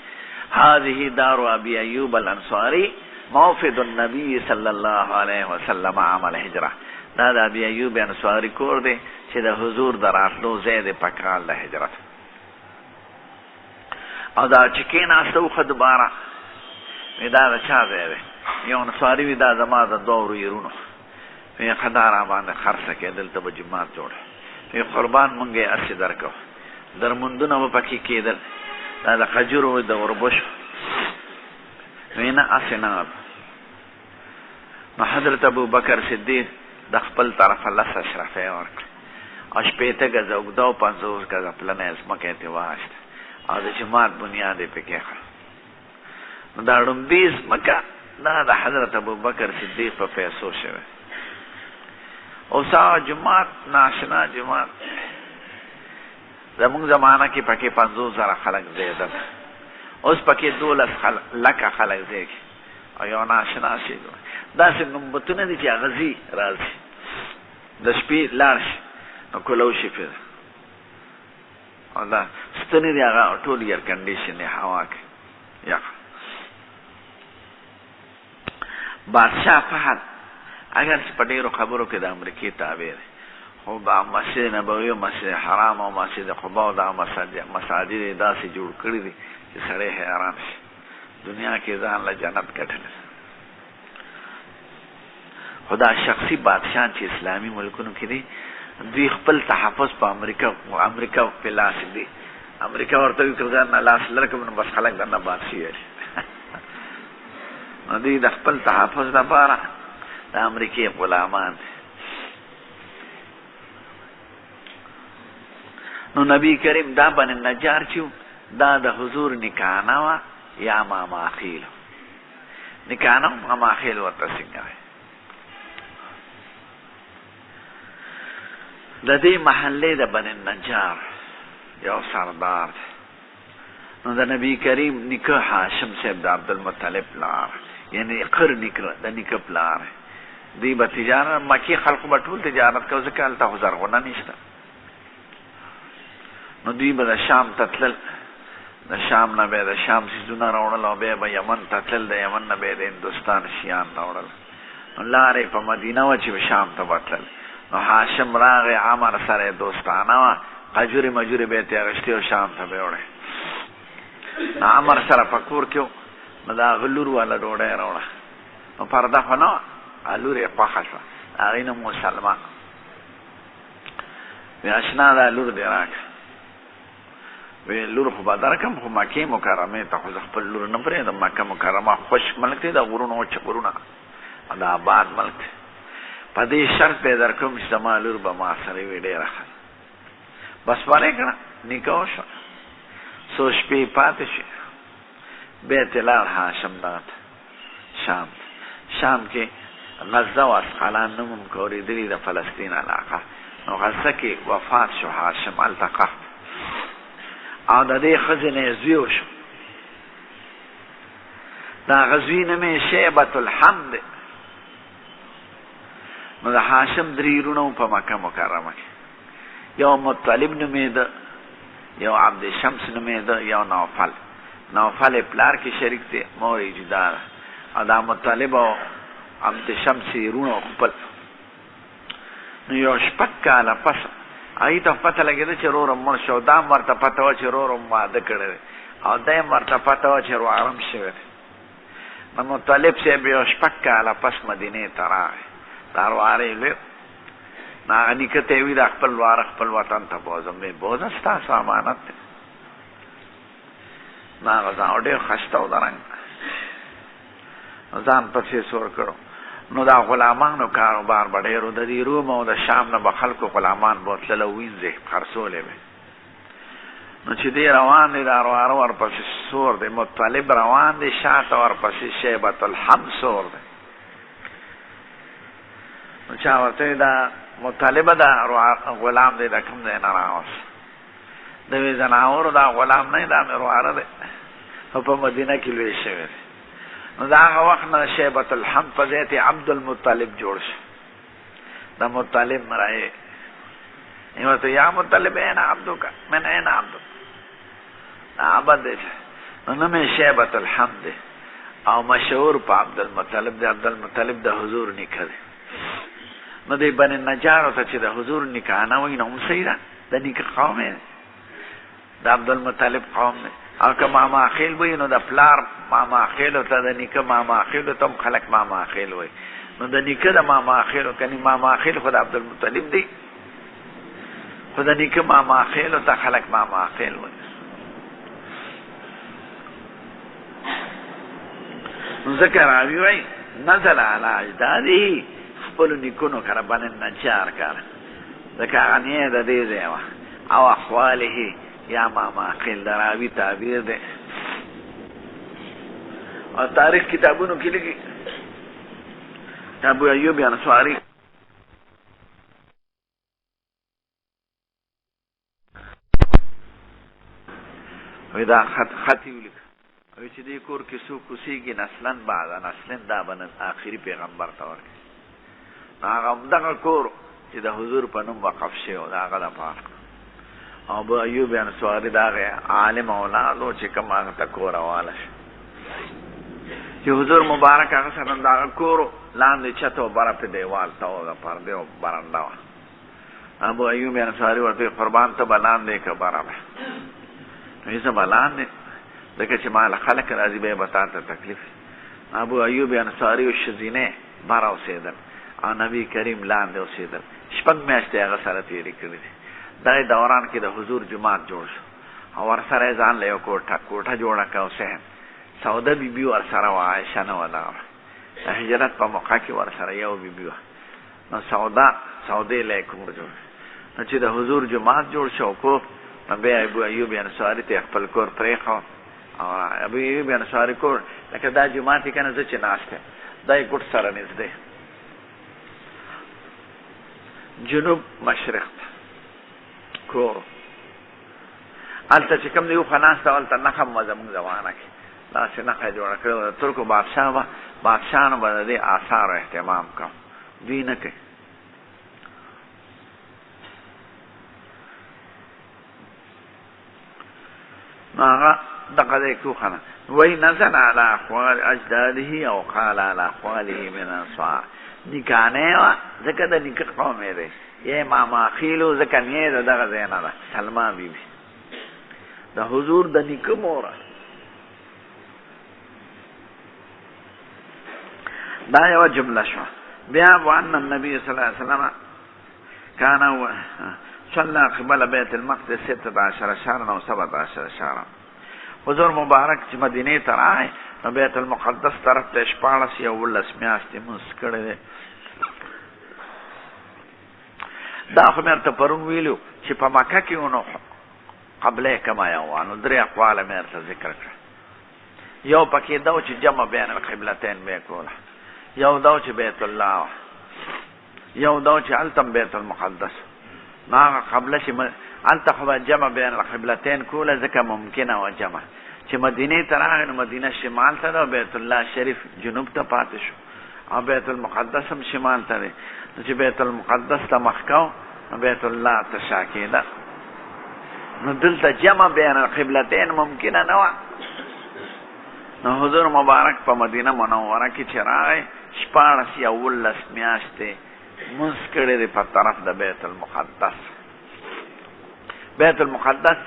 Speaker 2: هذه دار ابي ایوب الانصاری موفد النبی صلی الله علیه وسلم عام الهجره. دا د ابي ایوب انصاری کور دی چې د حضور دراتلو ځای دی په کال د هجرت. او دا چې کېناستو ښه دوباره وی دا د چا ځای دی؟ یو انصاري وي دا زما د دوه ورویرونو وی ښه دا را باندې خرڅه کې دلته به جومات جوړ وی قربان مونږ یې هسې درکو درمندونه به پکې کېدل دا د خجورو د وربشو وی نه هسې نه. نو حضرت ابوبکر صدیق د خپل طرفه لس اشرفۍ ورکړه او شپېته ګزه اوږده او 50 ګزه پلنه ځمکه یې ترې واخېسته او د جومات بنیاد یې پکې کړه. نو دا ړومبي ځمکه دا د حضرت ابوبکر صدیق په پیسو شوی. اوس هغه جومات ناشنا جومات زمونږ زمانه کې پکې 50,000 خلک زیدل، اوس پکې 12 لکه خلک زیږي او یو ناشنا شي. داسې ګمبتونه دي چې هغه ځي راځي د شپې لاړ شي نو کولو شي پرې او دا ستنې دي هغه ټول ایر کنډیشن یې هوا کې یخ. بادشاه فهد اگر چې په ډېرو خبرو کې د امریکې تابع دی، خو به مسجد نبوي او مسجد حرام او مسجد قبا او دا مساجد یې داسې جوړ کړي دي چې سړی حیران شي. دنیا کې ځان له جنت ګټلی. خو دا شخصي بادشاهان چې اسلامي ملکونو کې دي دوی خپل تحفظ په امریکا په لاس دی. امریکا ورته وي که ځان نه لاس لرکه نو بس خلک درنه باد شي. نو دوی د خپل تحفظ لپاره د امریکې غلامان دي. نو نبی کریم دا بن النجار چې دا د حضور نکانه وه یا ماماخیل. نکانه ماماخیل ورته څنګه وی. د دې محلې د بن النجار یو سردار دی. نو د نبی کریم نیکه هاشم صاحب د عبدالمطلب پلار یعنی قر نیکه د نیکه پلار دی. به تجارت مکې خلقو به ټول تجارت کوي ځکه هلته خو زرغونه نشته. نو دوی به د شام ته تلل، د شام نه به د شام څیزونه راوړل او بیا به یمن ته تلل، د یمن نه به د هندوستان شیان راوړل. نو لارې په مدینه وه چې شام ته به تلل. نو هاشم راغی عمر سره دوستانه وه، قجورې مجورې به یې ترې اخېستې او شام ته به یې وړی. نو عمر سره په کور کې و، نو د هغه لور والا ډوډۍ راوړه. نو پرده خو نه وه، لور یې خوښه شوه، د هغې نوم و سلمه. وی اشنا دا لور دې راکړه. وی لور خو به درکړم خو مکې مکرمې ته خو زه خپل لور نه پرېږدم. مکه مکرمه خوش ملک دی، د غرونو وچ غرونه او د آباد ملک دی. په دې شرط به یې درکړم چې زما لور به ما سره وي ډېره ښه. بس ورې کړه، نکاح وشوه. څو شپې پاتې شوې، بیا یې لاړ هاشم دغه ته شام ته. شام کې غزه و اسقلان نوم هم اورېدلي د فلسطین علاقه. نو غزه کې وفات شو هاشم، هلته قحط او د دې ښځې نه یې زوی وشو. دا هغه زوی نوم یې شیبة الحمد. نو د هاشم 3 وروڼه په مکه مکرمه کې، یو مطلب نومېده، یو عبدشمس نومېده، یو نوفل. نوفل یې پلار کې شریک دی، مور یې جدا ده. او دا مطلب او عبدشمس یې وروڼه خپل. نو یو 6 کاله پس هغې ته پته لګېده چې رور مړ شو. دا هم ورته پته وه چې رور واده کړی دی او دا هم ورته پته وه چې روارم شوی دی. نو مطلب صاحب یو 6 کاله پس مدینې ته راغی. دا رواره یې لوی. نو هغه نیکه ته یې وي دا خپل واره خپل وطن ته بوځم. وی بوځه ستاسو امانت دی. نو هغه ځان ډېر خسته و د رنګ، ځان پسې سور کړو. نو دا غلامانو کاروبار به ډېر و. د دې روم او د شام نه به خلکو غلامان بوتلل او وینځې خرڅولې به. نو چې دی روان دی، دا رواره ورپسې سور دی. مطلب روان دی، شاته ورپسې شیبة الحمد سور دی. نو چا ورته وی دا مطلبه دا غلام دی، دا کوم ځای نه راوست؟ د وی زناورو دا غلام نه، دا مې رواره دی او په مدینه کې لوی شوی دی. نو دا هغه وخت نه شیبة الحمد په ځای عبدالمطلب جوړ شو. دا مطلب مرایې ورته یا مطلب این عبدک من این عبدک، دا عبد دی. نوم شیبت الحمد او مشهور په عبدالمطلب دی. عبدالمطلب د حضور نیکه دی. نو دی بني نجار ته چې د حضور نیکه نه وای نو هم صحیح ده، د نیکه قوم دی، د عبدالمطلب قوم دی. او که ماما خیل وای نو د پلار ماما خیل ته د نیکه ماما خیل ته هم خلک ماما خیل وای. نو د نیکه د ماما خیل کني ماما خیل خو د عبدالمطلب دی، خو د نیکه ماما خیل ته خلک ماما خیل وای. ذکر راوی وای نزل علی اجداده خپل نیکونو کرا بن نجار کار ذکر غنیه د دې زیوا او احواله یا ماما خیل راوی تعبیر ده. او تاریخ کتابونو کې لګي ابو ایوب انصاری ودا خطی ولیک او چې دې کور کې څوک اوسېږي نسلن بعد نسلن دا بن آخري پیغمبر ته ورکړي. هغه دغه کور چې د حضور په نوم وقف شوی و د هغه دپاره. او ابو ایوب انصاري د هغې عالم اولاد و چې کوم هغه ته کور حواله شو چې حضور مبارک هغه سره د هغه کور لاندې چت و بره په دیوال ته و د پردې و برنډه وه. ابو ایوب انصاري ورته قربان ته به لاندې که بره به نو زه به لاندې ځکه چې ما له خلک راځي بیا به تا ته تکلیف. ابو ایوب انصاري و ښځینې بره اوسېدل او نبي کریم لاندې اوسېدل. 6 میاشتې هغه سره تېرې کړي دي. دغې دوران کې د حضور جومات جوړ شو او ورسره یې ځان له یو کوټه جوړه کړه. حسین سوده بیبي ورسره وه، عایشه نه وه. دغه د هجرت په موقع کې ورسره یو بیبي وه. نو سودې له یې کور جوړ نو چې د حضور جومات جوړ شو کو نو بیا ابو ایوب انصاري ته خپل کور پرېښود. او ابو ایوب انصاري کور لکه دا جومات یې که نه زه چې ناست یم دا یې کوټ سره نږدې جنوب مشرق ته کور. هلته چې کوم دی اوښه ناسته هلته نښه به زمونږ زمانه کې داسې نښه یې جوړه کړې وه. د ترکو بادشاهانو به د دې آثارو اهتمام کوم، دوی نه کوي. نو هغه دغه دی کوښه نه وایي نزل علی احوال اجداده او قال علی احواله من انصار. نیکانه وه ځکه د نیکه قوم یې دی. یې ماما خیلو ځکه نیې د دغه ځای نه ده سلما بیبي د حضور د نیکه موره. دا یوه جمله شوه. بیا وان النبي صلی الله علیه وسلم کان صلى قبل بیت المقدس 16 شهرا او 17 شهرا. حضور مبارک چې مدینې ته راغی نو بیت المقدس طرف ته 14 یا 18 میاشتې مونځ کړی دی. دا خو مې ورته پرون ویلو چې په مکه کې نو قبله کما یو وه نو 3 اقواله مې ورته ذکر کړه. یو پکې دا و چې جمع بین القبلتین به یې کوله، یو دا و چې بیت الله وه، یو دا و چې هلته بیت المقدس. نو هغه قبله چې هلته خو به جمع بین القبلتین کوله ځکه ممکنه وه جمع. چې مدینې ته راغی نو مدینه شمال ته ده او بیت الله شریف جنوب ته پاتې شو او بیت المقدس هم شمال ته دی. نو چې بیت المقدس ته مخ کو نو بیت الله ته شا کېده. نو دلته جمع بین القبلتین ممکنه نه وه. نو حضور مبارک په مدینه منوره کې چې راغی 14 یا 18 میاشتې مونځ کړی دی په طرف د بیت المقدس. بیت المقدس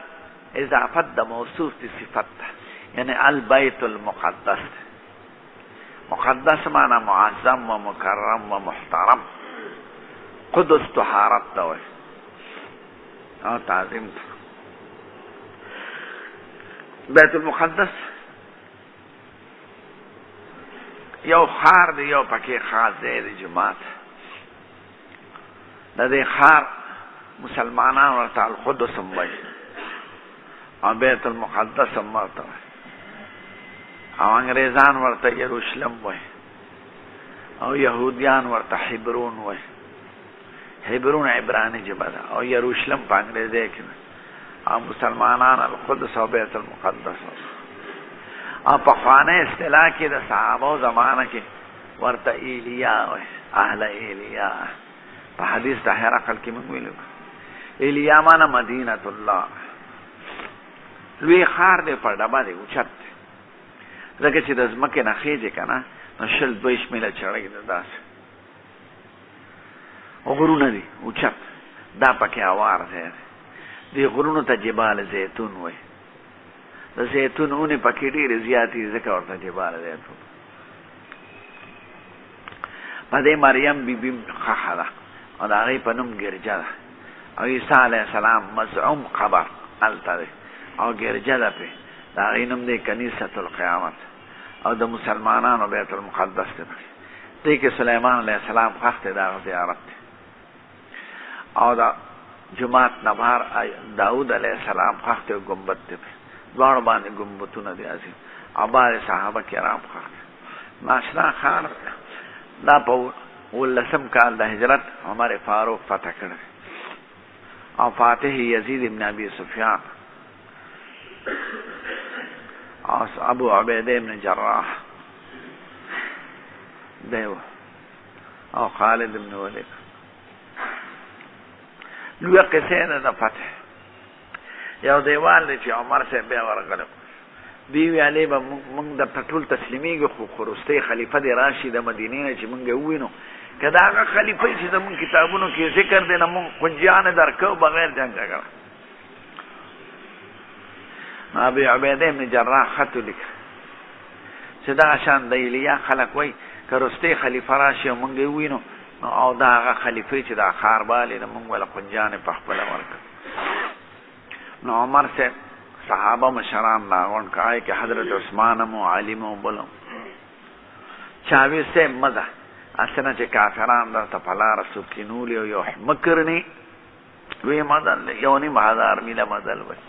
Speaker 2: اضافت د موصوف دی صفت ده، یعنی البیت المقدس. مقدس معنی معظم و مکرم و محترم. قدس طهارت ته وایي او تعظیم ته. بیت المقدس یو خار دی، یو پکې خاص دی د جماعت. د دې خار مسلمانان ورته القدس هم وایي او بیت المقدس هم ورته وایي او انګریزان ورته یروشلم وایي او یهودیان ورته حبرون وایي. حبرون عبرانی ژبه ده او یروشلم په انګریزي کې ده او مسلمانان القدس او بیت المقدس. او پخوانی اصطلاح کې د صحابو زمانه کې ورته ایلیا وایي، اهل ایلیا. په حدیث د هرقل کې موږ ویلو ایلیا معنی مدینة الله. لوی خار دی پر ډبه دی اوچت دی ځکه چې د ځمکې نه خېجې که نه نو 22 میله چړۍ ده داسې غرونه دي اوچت دا پکې اوار ځای دی دې غرونو ته جبال زیتون وایي د زیتون اونې پکې ډېرې زیاتې دي ځکه ورته جبال زیتون په دې مریم بیبي خښه ده او د هغې په نوم ګرجه ده او عیسی علیه السلام مزعوم قبر هلته دی او ګرجه ده پې د هغې نوم دی کنیسة القیامت او د مسلمانانو بیت المقدس دی دې کې سلیمان علیه السلام خښ دی د هغه زیارت دی او د جماعت نه بهر داود علیه السلام خښ دی ګمبد دی دواړو باندې ګمبتونه دي عظیم او بعضې صحابه کرام خښ دی ناشنا ښار دا په 18 کال د هجرت عمر فاروق فتح کړی او فاتح یزید ابن ابي سفیان او ابو عبیده ابن جراح دیو او خالد ابن ولید لوی قصه ده د فتح یو دیوال دی چې عمر صاحب بیا ورغلو دی ویالې به موږ درته ټول تسلیمیږو خو وروستی خلیفه دی راشي د مدینې نه چې موږ ووینو که د هغه خلیفه چې زموږ کتابونو کې ذکر دی نه موږ کنجیانې درکو بغیر جنګ جګړه ابو عبیده ابن جراح خط ولیکه چې دغه شان د ایلیا خلک وایي که وروستی خلیفه راشي او موږ ووینو او د هغه خلیفې چې دا ښار بالي نه موږ وله کنجیانې په خپله ورکړو نو عمر صاحب صحابه مشران راغونډ کړه کې حضرت عثمان هم عالم هم بل هم چاوي صاحب مزه اسنه چې کافران درته په لاره څوک کینولي او یو مکرني وی مدل یو نیم هزار میله مدل وی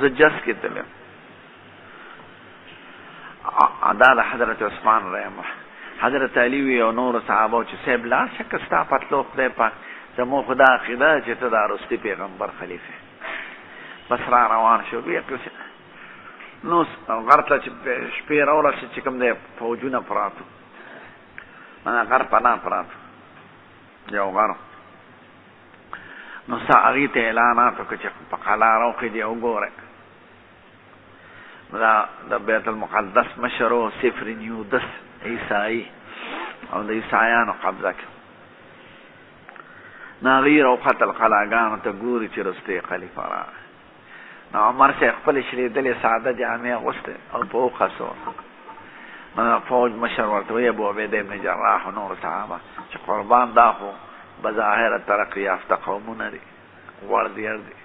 Speaker 2: زه جس کې تلم دا د حضرت عثمان رحمه حضرت علی وی او نور صحابه چې صاحب لا شک ستا پتلو خدای پاک زمو خدا عقیده چې ته د رستی پیغمبر خلیفه بس را روان شو بیا نو غرته چې شپې راورسېد چې کوم دی فوجونه پراتو غر پناه پراتو یو غرو نو سا هغې ته اعلانات وکړه چې په قلعه راوخېدي وګورئ دا د بیت المقدس مشر و سفر نیودس عیسائی او د عیسایانو قبضه کې نو هغې راوختل قلعهګانو ته ګوري چې رستی خلیفه راغی نو عمر صاحب خپلې شلېدلې ساده جامې اغوستې او په وخڅو نو فوج مشر ورته وایي ابو عبیده ابن جراح و نور صحابه چې قربان دا خو بظاهره ترقي یافته قومونه دي غوړ دیر دي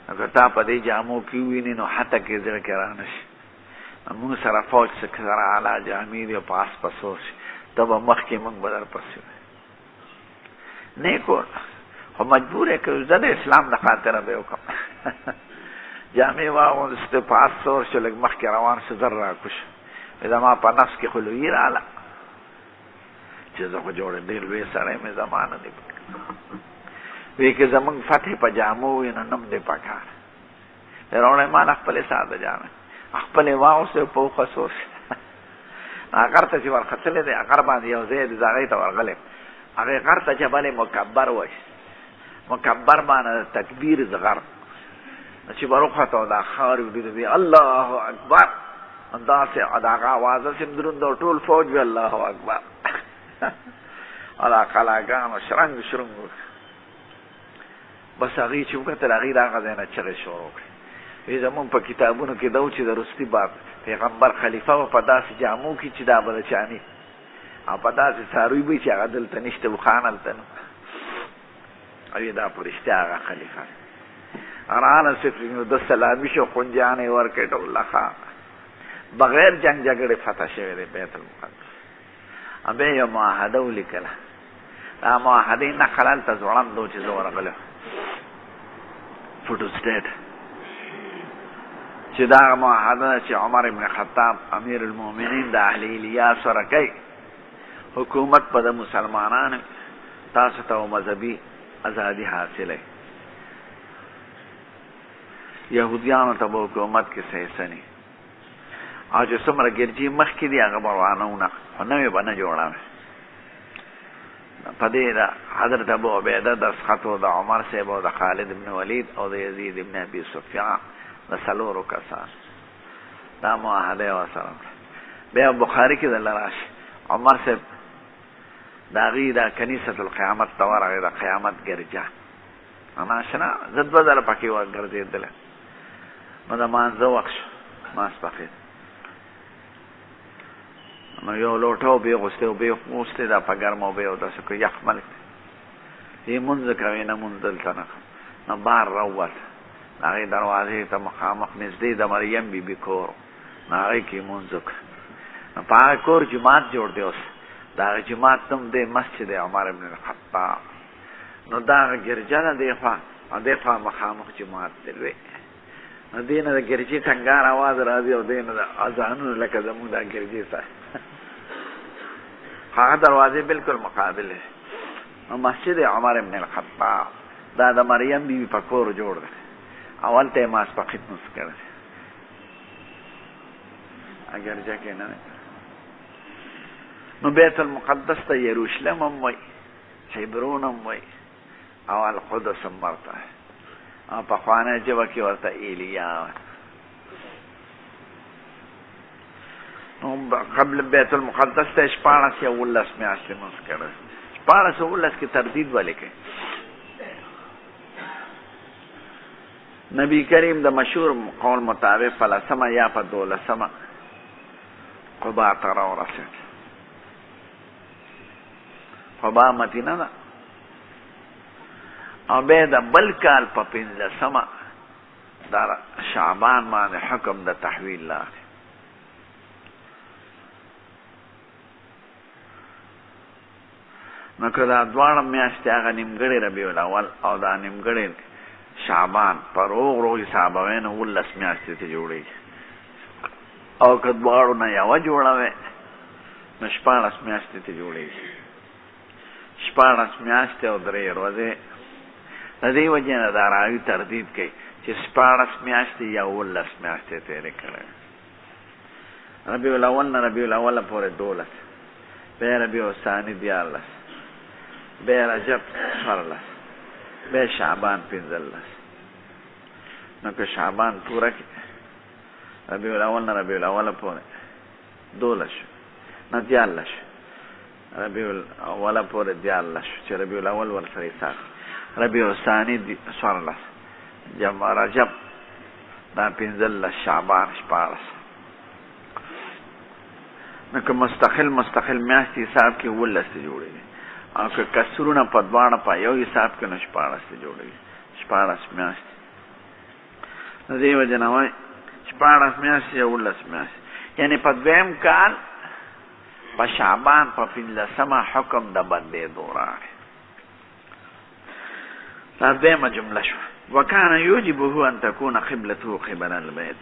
Speaker 2: نو که تا په دې جامو کې ووینې نو حتی کې زړه کې رانه شي موږ سره فوج سره اعلی جامې دي او په آس پسور شي ته به مخکې موږ به درپسې نیکو خو مجبور یې که زه د اسلام د خاطره به وکړم جامې واغوندستې په آس سور شو لږ مخکې روان شو زر راکوش زما په نفس کې خو لویي راغله چې زه خو جوړې ډېر لوی سړی مې زمانه دی وی که زمونږ فتح په جامو وي نو نم دی پکار راوړی ما نه خپلې ساده جامې خپلې واغوستې په وخڅور شو غر ته چې ورختلی دی غر باندې یو ځای دی زه هغې ته ورغلی هغې غر ته جبل مکبر وایي مکبر باندې تکبیر زغر چې بروخته دا خاور دی الله اکبر داسې د هغه اوازه چې دروند او ټول فوج وي الله اکبر دا قلعهګانو شرنګ شرنګ بس هغې چې وکتل هغې د هغه ځای نه چغې شروع کړې وی زمونږ په کتابونو کې دا و چې د رستي باب پیغمبر خلیفه به په داسې جامو کې چې دا به د چاني او په داسې څاروي به چې هغه دلته نشته بخان هلته نه او دا په رښتیا هغه خلیفه ارانه صفر د سلامي شو خونجیانې ورکړې ټول لخوا بغیر جنگ جګړې فتح شوی دی بیت المقدس بیا یو معاهده ولیکله دا معاهدې نقل هلته ځوړند و چې زه ورغلی فوټو سټیټ چې دا معاهده چې عمر ابن خطاب امیر المؤمنین د اهل الیاس سره کوي حکومت په د مسلمانانو تاسو ته مذهبي ازادي حاصله یهودیانو ته به حکومت کې څه حصه نه او چې څومره ګرجي مخکې دي هغه به روانونه خو نوې به نه جوړوي پدې دا حضرت ابو عبیده د خطو د عمر صاحب او د خالد ابن ولید او د یزید ابن ابي سفیان د سلورو کسان دا معاهده وسره. بیا بخاری کې د لراش عمر صاحب دا غي دا کنیسه القیامت تورغه د قیامت ګرځا انا شنا زد بدل پکې و ګرځیدل نو دا مانځه وخت ماس پخې نو یو لوټو به غوسته دا پګرمو به او تاسو کو یخمل یې مونږ کوي نه مونږ دلته نه نو بار راووت هغه دروازې ته مخامخ نږدې د مریم بی بی کور هغه کې مونږ نو په کور جماعت جوړ دی اوس دا جماعت تم د مسجد عمر ابن الخطاب نو دا ګرځنه دی خوا مخامخ جماعت دی نو دینه د ګرځي څنګه आवाज راځي او دینه د اذان لکه زموږ د ګرځي سره هغه دروازه بالکل مقابل ہے نو مسجد عمر ابن الخطاب دا د مریم بیبي په کور جوړ دی اول ته ماس په خدمت کړ اگر ځکه نه نو بیت المقدس ته یروشلم هم وای حبرون هم وای او القدس هم ورته او په خوانه جوه کې ورته ایلیا نو قبل بیت المقدس ته 14 یا 19 میاشتې مونږ کړو 14 او 19 کې تردید ولیکي نبی کریم د مشهور قول مطابق فلسمه یا په 12 قبا ته راورسېد قبا مدینه ده او بیا د بل کال په 15 دا شعبان باندې حکم د تحویل لاغی نو که دا دواړه میاشتې هغه نیمګړی ربیع الاول او دا نیمګړی شعبان پر روغ حسابوي نو 19 میاشتې ته جوړېږي او که دواړو نه یوه جوړوي نو 14 میاشتې ته جوړېږي 14 میاشتې او 3 ورځې د دې وجې نه دا راوي تردید کوي چې 14 میاشتې یا 19 میاشتې تېرې کړی ربیع الاول نه ربیع الاول پورې 12 بیا ربیع الثاني 14 بیا رجب 14 بیا شعبان 15 نو که شعبان پوره کړي ربیع الاول نه ربیع الاول پورې 12 شو نه 14 شو ربیع الاول پورې 14 شو چې ربیع الاول ورسره حساب ربیع الثاني 14 جمع رجب دا 15 شعبان 14 نو که مستقل میاشتې حساب کې 19 جوړېږي او که کسرونه په دواړه په یو حساب کې نو 14 جوړېږي 14 میاشتې د دې وجې نه وایي 14 میاشتې یا 19 میاشتې یعنې په دویم کال په شعبان په 15 حکم د بندېدو راغی دا دویمه جمله شوه وکان یوجبه ان تکون قبلته قبل البیت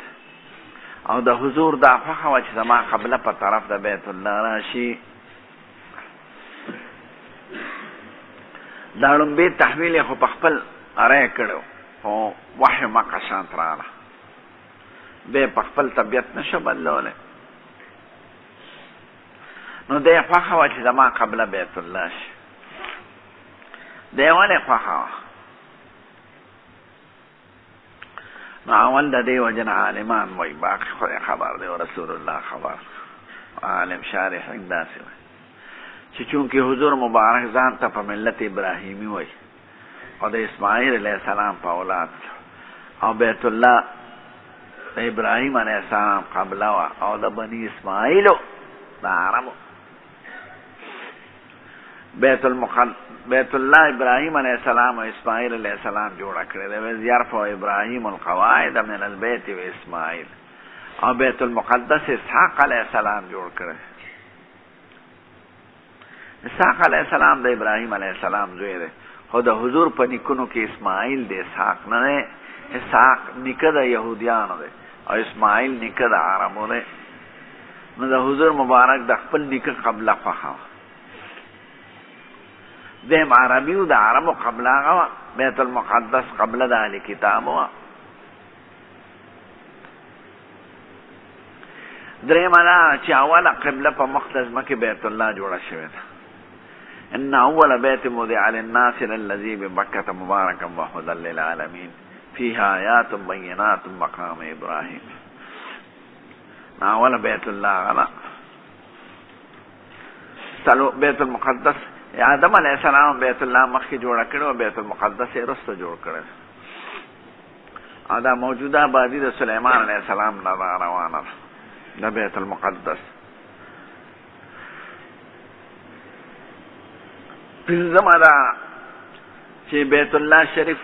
Speaker 2: او د حضور دا خوښه وه چې زما قبله په طرف د بیت الله راشي دا لومبې تحویل یې خو په خپل ری کړی خو وحی مکه شانت راغله بیا په خپل طبیعت نشو بدلولی نو دی خوښه وه چې زما قبله بیت الله شي دی ولې خوښه وه نو اول د دې وجه نه عالمان وایي باقي خدای خبر دی او رسول الله خبر عالم شارح داسې وایي چې چونکې حضور مبارک ځان ته په ملت ابراهیمي وایي او د اسماعیل علیه السلام په اولاد او بیت الله د ابراهیم علیه السلام قبله وه او د بني اسماعیلو د عربو بیت الله ابراهیم علیه السلام او اسماعیل علیه السلام جوړه کړې ده ویل یرفع ابراهیم القواعد من البیت و اسماعیل او بیت المقدس اسحاق علیه السلام جوړ کړی اسحاق علیه السلام د ابراهیم علیه السلام زوی دی خو د حضور په نیکونو کې اسماعیل د اسحاق نه دی اسحاق نیکه د یهودیانو دی او اسماعیل نیکه د عربو دی نو د حضور مبارک د خپل نیکه قبله خوښه وه دیم عربیو د عربو قبله هغه وه بیت المقدس قبله د اهل کتاب وه درېیمه دا چې اوله قبله په مخ د ځمکې بیت الله جوړه شوې ده ان اول بیت وضع للناس للذي ببکة مبارکا وهدى للعالمین فيها آیات بینات مقام ابراہیم. اول بیت اللہ غلا بیت المقدس آدم علیہ السلام بیت اللہ مخی جوڑا کرو، بیت المقدس رست جوڑ کرو. دا موجودہ آبادی دا سلیمان علیہ السلام دا روانا دا بیت المقدس. پنزم دا چی بیت اللہ شریف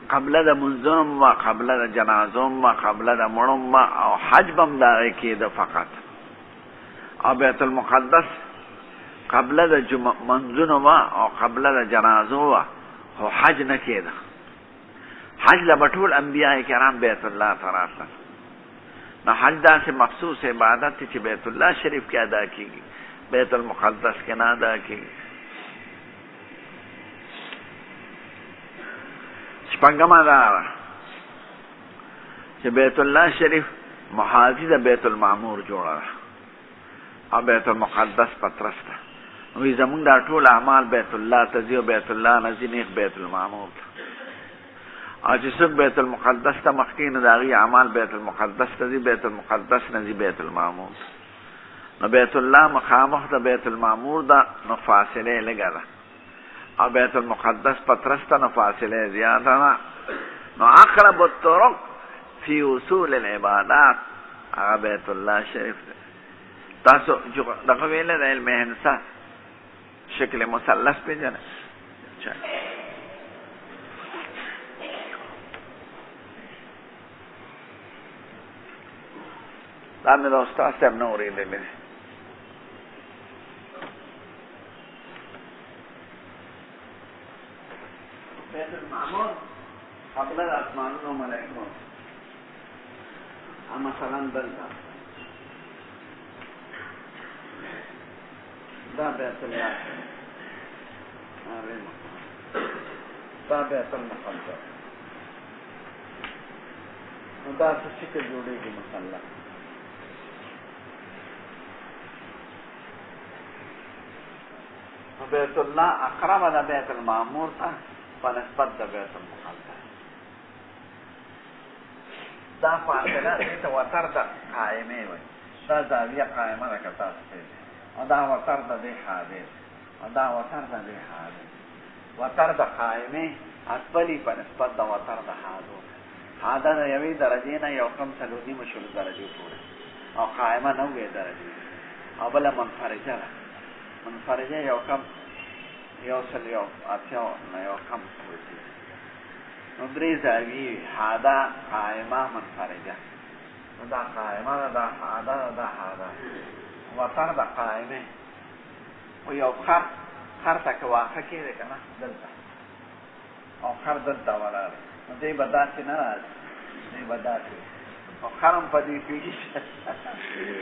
Speaker 2: قبل دا منظم و قبل دا جنازم و قبل دا مرم او حج بم دا ایکی دا فقط. او بیت المقدس قبل دا منظم و او قبل دا جنازو و حج نکی دا. حج لبطول انبیاء کرام بیت اللہ تراتن. نا حج دا سے مخصوص عبادت تھی چی بیت اللہ شریف کی ادا کی گی، بیت المقدس کے نا ادا کی گی. شپنگم دارا چی بیت اللہ شریف محاذی دا بیت المعمور جوڑا رہا اور بیت المقدس پترستا. وی زمون دا طول اعمال بیت اللہ تزیو بیت اللہ نزینیخ بیت المعمور تا. اور جسک بیت المقدس تا مخکین داغی اعمال بیت المقدس تزی بیت المقدس نزی بیت المعمور. نو بیت اللہ مخامخ دا بیت المعمور دا نو فاصلے لگا دا اور بیت المقدس پترستا نو فاصلے زیادہ نا. نو اقرب الطرق فی اصول العبادات اگا بیت اللہ شریف دا. تاسو جو دقویل دا علم حنسا شکل مسلس پہ جانے چاہیے. دامن دا استاد صاحب نوری لے لے. بیت المعمور قبل الاسمانون و ملائکون اما سلام دلتا دا بیت اللہ دا بیت المقدس. دا سے شکل جوڑے گی مسلح. بیت اللہ اقرب دا بیت المعمور تا فنسبت دا بیت المقدس. دا فاصلہ دیتا وطر دا قائمے وی دا زاویہ قائمہ دا کتا سپیدے و دا وطر دا دے حادث و دا وطر دا دے حادث. وطر دا قائمے اسپلی فنسبت دا وطر دا حادث. حادث دا یوی درجینا یو کم سلونی مشل درجی پورے او قائمہ نوے درجی او بلا منفرجہ دا منفرجہ یو کم یو سل یو اتیو یو کم سوچی ندری زاوی حادا قائمہ منفرجہ دا قائمہ دا حادا دا حادا وطر دا قائمہ و یو خر تک واقع کی دے کنا دلتا او خر دلتا ورا دے دی بدا سی نراز دی بدا سی او خرم پا دی پیش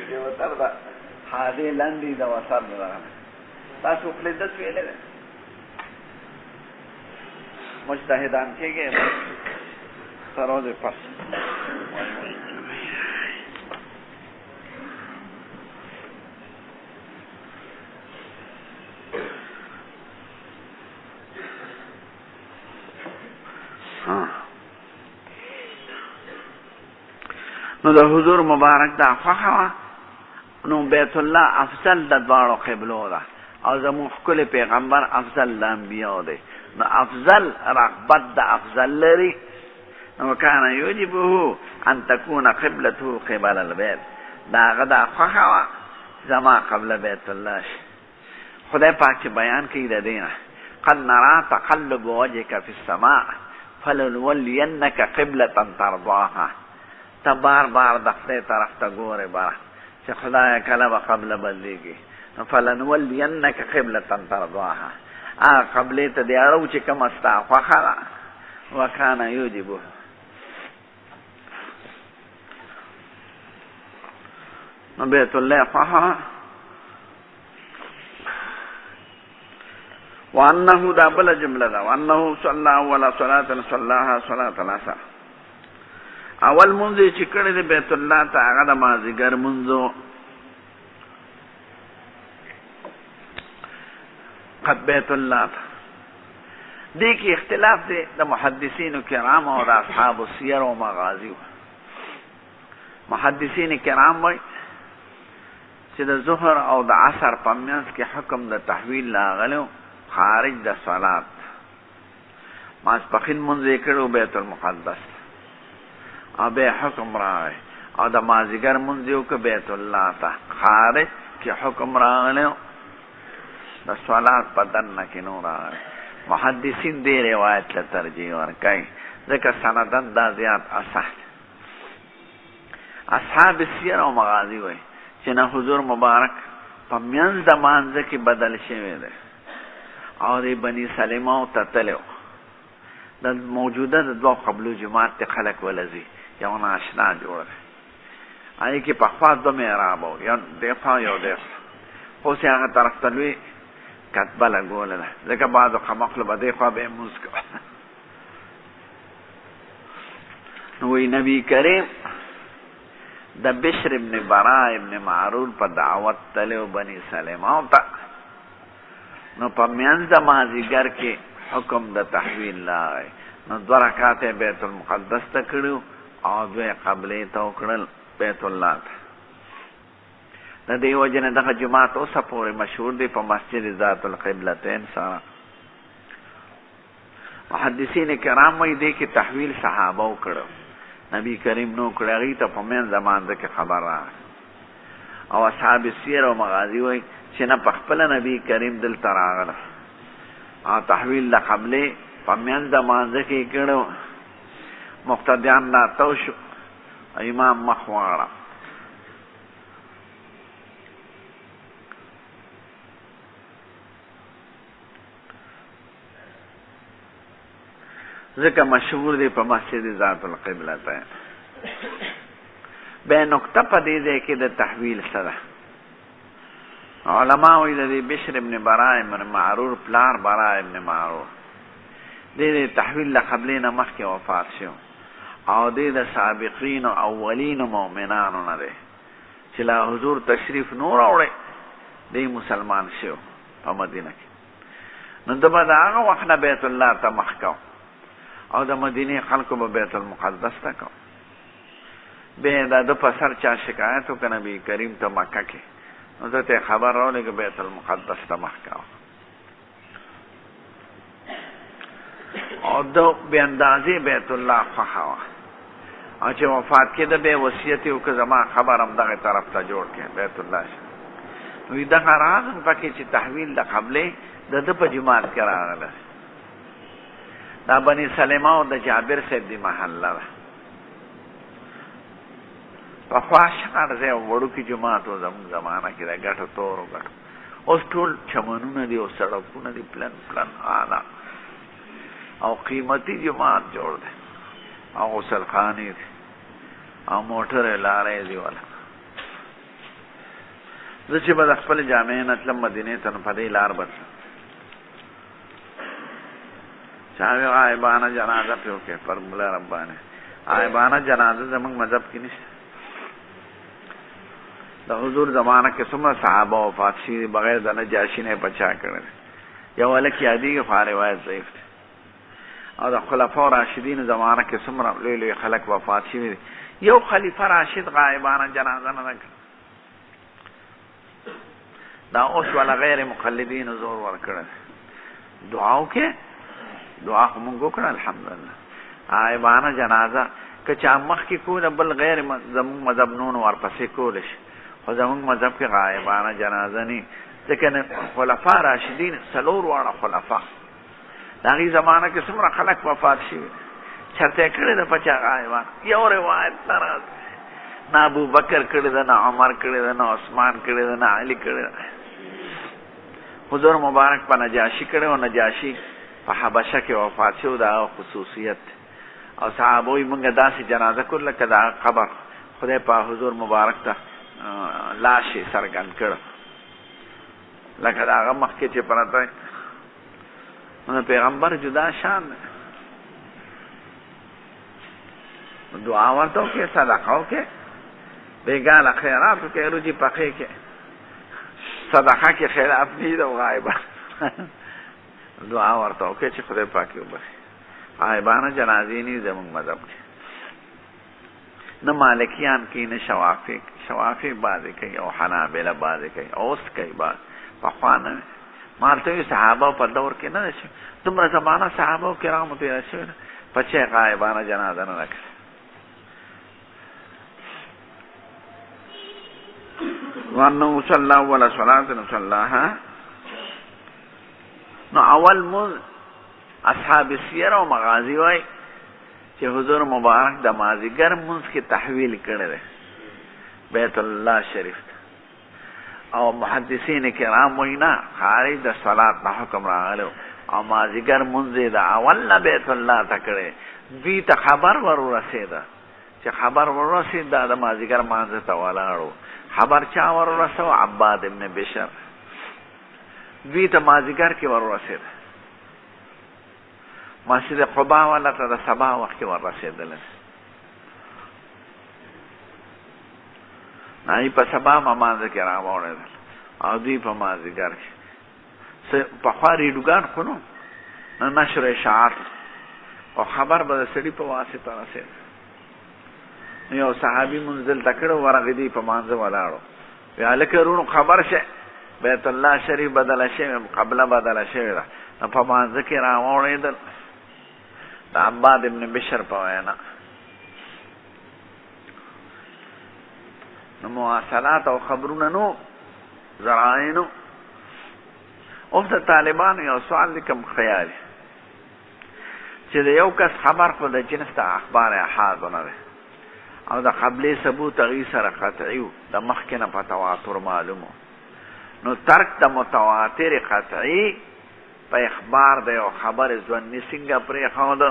Speaker 2: دی وطر دا حادی لندی دا وطر دا تاسو خلیدت ویلے دے مجتہدان کے گئے سرود پس. نو دا حضور مبارک دا فخوا نو بیت اللہ افضل دا دوارو قبلو دا او زمون خکل پیغمبر افضل دا انبیاء دے. نو افضل رغبت دا افضل لري. نو کانا یوجبه ان تکون قبلته قبل البیت دا غدا خواهوا زما قبل بیت اللہ. خدای پاک چی بیان کی دا دینا قد نرا تقلب وجهك في السماء فلنولینك قبلة ترضاها. تا بار بار دختے طرف تا گورے بارا چی خدای کلب قبل بدلیگی فلنولینك قبلة ترضاها. قبلی تا دیارو چی کم استا خوخلا وکانا یوجبو. بیت اللہ خوخلا وانہو دا بلا جملہ دا وانہو صلی اولا صلاة صلاها صلاة العصر. اول منزی چکڑی دی بیت اللہ تا اغا دا مازیگر منزو قد بیت الله دې کې اختلاف دی د محدثینو کرام او د اصحاب السیر او مغازی. محدثین کرام وایي چې د ظهر او د عصر په منځ کې حکم د تحویل راغلی خارج د صلات. ماسپښین مونځ یې کړی بیت المقدس او بیا حکم راغی او د مازدیګر مونځ یې وکړ بیت الله ته، خارج کې حکم راغلی د صلات په دننه کې نو راغلی. محدثین دې روایت له ترجیح ورکوي ځکه سندن دا زیات اصح. اصحاب سیر او مغازی وایي چې نه حضور مبارک په منځ د مانځه کې بدل شوی دی او د بني سلمه ته تللی و. د موجوده د دوه قبلو جماعت ته خلک ولځي، یو ناشنا جوړ دی. هغې کې پخوا دوه محراب و، یو دېخوا یو دېخوا. اوس یې هغه طرف ته لوی کتبه لګوله ده ځکه بعضو قمقلو به دېخوا به یې مونځ کوه. نو وایي نبي کریم د بشر ابن برا ابن معرور په دعوت تلی و بني سلمه ته، نو په منځ د مازدیګر کې حکم د تحویل راغی. نو 2 رکعات بیت المقدس ته کړي او 2 قبلې ته وکړل بیت الله ته. د دې وجې نه دغه جماعت اوسه پورې مشهور دی په مسجد ذات القبلتین سره. محدثین کرام وایي دې کې تحویل صحابه وکړو، نبی کریم نو کړی، هغې ته په منځ د مانځه کې خبر راغی. او اصحاب سیر او مغازی وایي چې نه پخپله نبی کریم دلته راغله او تحویل د قبلې په منځ د مانځه کې یې کړو. مقتدیان راتاو شو، امام مخ واړه. ځکه مشهور دی په مسجد ذات القبلتین. بیا نکته په دې ځای کې د تحویل سره علما وایي د دې بشر ابن برا ابن معرور پلار برا ابن معرور دې تحویل له قبلې نه مخکې وفات شو او دې د سابقین او اولین مؤمنانو نه دی چې لا حضور تشریف نو راوړی، دې مسلمان شو په مدینه کې. نو د به د هغه وخت نه بیت الله ته مخ کو او د مدینې خلکو به بیت المقدس ته کو. بیا د ده په سر چا شکایت وکړه نبي کریم ته مکه کې، نو ده ته خبر راولېږه بیت المقدس ته مخ کوه. او ده بې اندازې بیت الله خوښه وه او چې وفات کېده بیا وصیت یې وکړه زما خبر هم دغې طرف ته جوړ کړې بیت الله شه. نو دغه راز هم پکې چې تحویل د قبلې د ده په جماعت کې راغله. دا بني سلمه او د جابر صاحب دی محله ده. پخوا شهر ځای وړوکي جومات و زموږ زمانه کې د ګټو تورو ګټو. اوس ټول چمنونه دي او سړکونه دي پلن پلن اعلی او قیمتي جومات جوړ دی او غسلخانې دي او موټرې لارې دي والا. زه چې به د خپلې جامعې نه تلم مدینې ته نو په دې لار به تلم. چاوی غایبانه جنازه پې وکړې پر ملا ربانې. غایبانه جنازه زموږ مذهب کې نشته. د حضور زمانه کې څومره صحابه وفات شوي بغیر د نجاشي نه بچا کړی. یو هلک یادېږي خو روایت ضعیف دی. او د خلفاء راشدین زمانه کې څومره لوی لوی خلک وفات شوي دي، یو خلیفه راشد غایبانه جنازه نه ده کړې. دا اوس والا غیر مقلدینو زور ورکړی. دعا وکړې، دعا خو مونږ وکړه الحمدلله. غایبانه جنازه که چا مخکې کوله بل غیر زمونږ مذهب نون ورپسې کولی شي، خو زمونږ مذهب کې غایبانه جنازه نه. ځکه خلفا راشدین 4 واړه خلفا د هغې زمانه کې څومره خلک وفات شوي چرته یې کړې ده په چا غایبانه. یو روایت نه راځي، نه ابوبکر کړې ده، نه عمر کړې ده، نه عثمان کړې ده، نه علي کړې ده. حضور مبارک په نجاشي کړې و، نجاشي په حبشه کې وفات شو، د هغه خصوصیت او صحابه وایي مونږ داسې جنازه کړو لکه د هغه قبر خدای په حضور مبارک ته لاش یې څرګند کړ لکه د هغه مخکې چې پرته وي. نو پیغمبر جدا شان دی. دعا ورته وکړې، صدقه وکړې، بېګاله خیرات وکړې، روجي پخې کې صدقه کې خلاف نه وي د غایبه. دعا ورته وکړي چې خدای پاک یې وبخي. غایبانه جنازې نه زموږ مذهب کې نه مالکیان کې نه شوافی بعضې کوي او حنابله بعضې کوي اوس کوي بعض پخوا نه مالته وي صحابه په دور کې نه ده شوي دومره زمانه صحابه کرامو تېره شوې ده په چې غایبانه جنازه نه ده کړې. وانه صلی اول صلاه صلاها نو اول مونځ اصحاب سیر او مغازی وای چې حضور مبارک د مازیګر مونځ کې تحویل کړی دی بیت الله شریف او محدثین کرام وینا خارج د صلات نه حکم راغلو او مازیګر مونځ د اول نه بیت الله ته کړی. دوی ته خبر ورسېده چې خبر ورسېد دا د مازیګر مانځه ته ولاړو. خبر چا ورسو؟ عباد ابن بشر. دوی ته مازیګر کې ورسېد. مسجد قباء والا ته د سبا وخت کې ورسېدل. نه په سبا مانځه کې راوړل او دوی په مازیګر کې پخوا ریډوګان خو نو نه نشر اشاعت او خبر به د سړي په واسطه رسېد. یو صحابي منزل تکړه ورغدي په مانځه ولاړو وی هلکه رونو خبر شه بیت الله شریف بدله شوی قبله بدله شوې ده نو په مانځه کې راوړېدل د عباد ابن بشر په وینا. نو مواصلات او خبرونه نو ذرایع نو. اوس د طالبانو یو سوال لیکم خیالي چې د یو کس خبر خو د جنس د اخبار احاد نه دی او د قبلې ثبوت هغې سره قطعي و د مخکې نه په تواتر معلوم نو ترک د متواتر قطعي په اخبار د یو خبر ظني څنګه پرېښوده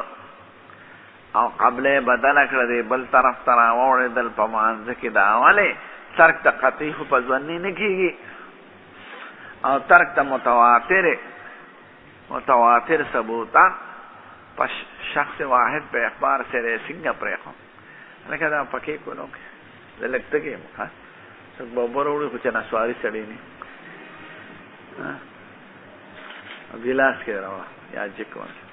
Speaker 2: او قبلې بدله کړه دی بل طرف ته راوړېدل په مانځه کې د اولې ترک د قطعي خو په ظني نه کېږي او ترک د متواتر ثبوتان په شخص واحد په اخبار سره څنګه پرېښو لکه دا پکې کولو کې زه لږ تږی یم څوک به اوبه راوړي خو چې نسواري سړی نه ګیلاس کې راوړه یا جک ورکړه.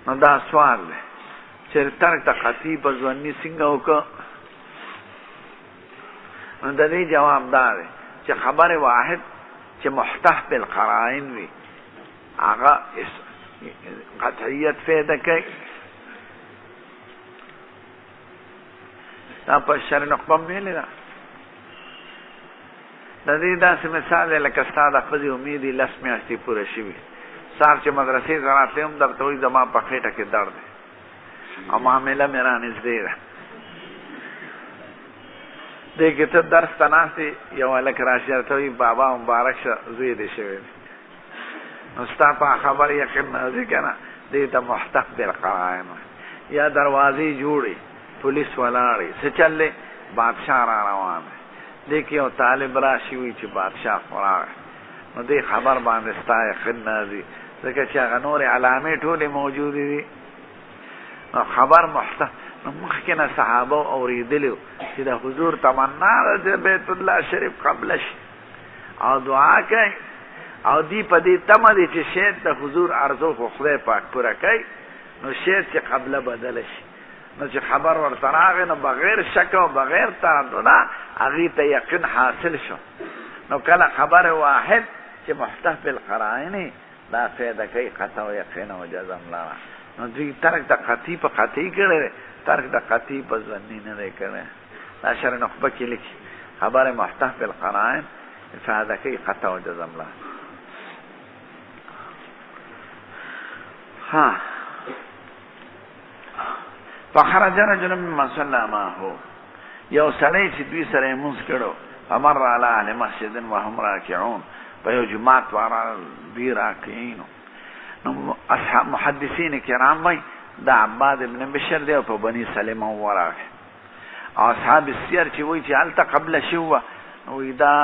Speaker 2: نو دا سوال دی چې ترک د قطعي په ظني څنګه وکړه. نو د دې جواب دا دی چې خبر واحد چې محتح بالقرائن وي هغه قطعیت فایده کوي. دا په شرع نقبه ویلې ده. د دې داسې مثال دی لکه ستا د ښځې امید یې 10 میاشتې پوره شوي سهار چې مدرسې ته راتلی هم درته وایي زما په خېټه کې درد دی او معامله مې رانږدې ده. دې کې ته درس ته ناست یې یو هلک راشي درته وایي بابا مبارک شه زوی دې شوی دی نو ستا په خبر یقین نه ځي که نه دې ته محتف بالقرائن یا دروازې جوړې پولیس ولاړې څه چل دی بادشاه را روان دی دې کې یو طالب راشي وي چې بادشاه خو راغی نو دې خبر باندې ستا یقین نه ځي ځکه چې هغه نورې علامې ټولې موجودې دي نو خبر محتف نو مخکې نه صحابه اورېدلي وو چې د حضور تمنا ده چې بیت الله شریف قبله شي او دعا کوي او دی په دې تمه دي چې شاید د حضور ارزو خو خدای پاک پوره کوي نو شاید چې قبله بدله شي. نو چې خبر ورته راغی نو بغیر شک او بغیر تردده هغې ته یقین حاصل شو. نو کله خبر واحد چې محتف بالقرائن دا فایده کوي قطع و یقین او جزم لره. نو دوی ترک د قطعي په قطعي کړی دی ترک د قطعي په ظني نه دی کړی. دا شرع نخبه کې لیکي خبر محتف بالقرائن فایده کوي قطع و جزم لره. ها فخرج رجل ممن صلى معه یو سړی چې دوی سره یې مونځ کړو فمر علی اهل مسجد وهم راکعون په یو جومات والا دوی راکعینو. نو اصحاب محدثین کرام وایي دا عباد ابن بشر دی او په بني سلمه وراغی او اصحاب السیر چې وایي چې هلته قبله شوي وه نو وایي دا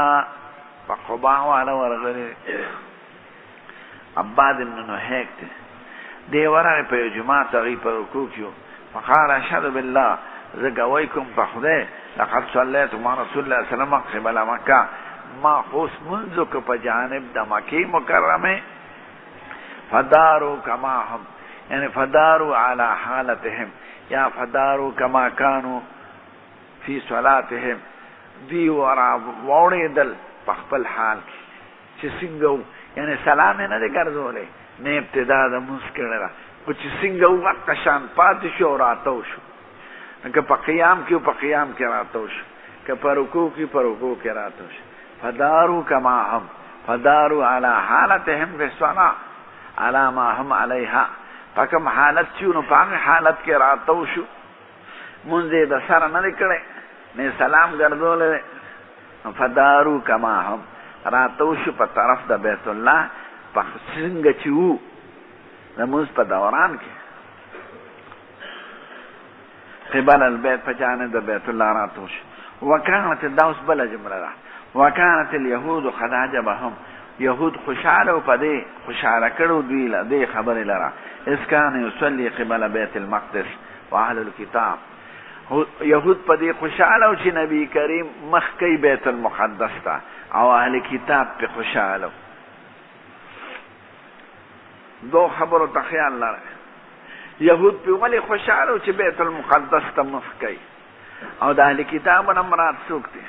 Speaker 2: په قباء والا ورغلی عباد ابن نهیک دی دی ورغی په یو جومات هغوی په رکوع کې و فقال اشهد بالله زه ګوی کوم په خدای لقد صلیت مع رسول الله صلی الله علیه وسلم قبل مکه
Speaker 1: ما خوص منزو که پا جانب دا مکی مکرمه فدارو کما هم یعنی فدارو علی حالتهم یا فدارو کما کانو فی صلاتهم دی ورا ووڑی دل پخپل حال کی چی سنگو یعنی سلامی نده کردوله نه ابتدا دا مسکر را و چی سنگو وقت شان پاتی شو راتو شو که پا قیام کیو پا قیام کی راتو شو که پا رکو کی پا رکو کی راتو شو فدارو کما هم فدارو علی حالتهم فی صلاة علی ما هم علیها پاکم حالت چیونو پاک حالت کی راتو شو منزی دا سر نده کرده نه سلام گردوله فدارو کما هم راتو شو پا طرف دا بیت اللہ پا سنگ چیو نموز پا دوران کی قبل البیت پا جانب دا بیت اللہ راتو شو وکانت داوس بلا جمله را وکانت الیهود قد عجبهم یهود خوشحالو پا دی خوشحال کرو دویل دی خبر لرا اس کان یصلی قبل بیت المقدس و اهل الكتاب یهود پا دی خوشحالو چی نبی کریم مخکی بیت المقدس تا او اهل کتاب پی خوشحالو دو خبرو تا خیال لره یهود پی ولی خوشحالو چی بیت المقدس تا مخکی او دا اهل کتاب نمرات سوکتی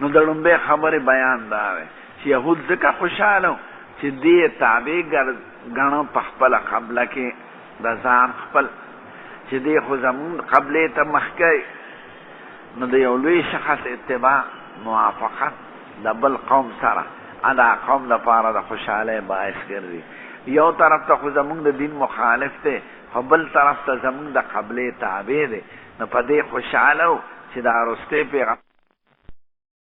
Speaker 1: نو درون بے خبر بیان داره چی یهود ذکر خوشحالو چی دی تابع گنو پخپل قبله کی دزان خپل چی دی خوزمون قبله تا مخکی نو دی اولوی شخص اتباع موافقت دا بل قوم سره ادا قوم دا پارا دا خوشحاله باعث کردی یو طرف تا خوزمون دا دین مخالف تے بل طرف تا زمون دا قبله تابع دے نو پا دی خوشحالو چی دا رسته پیغمبر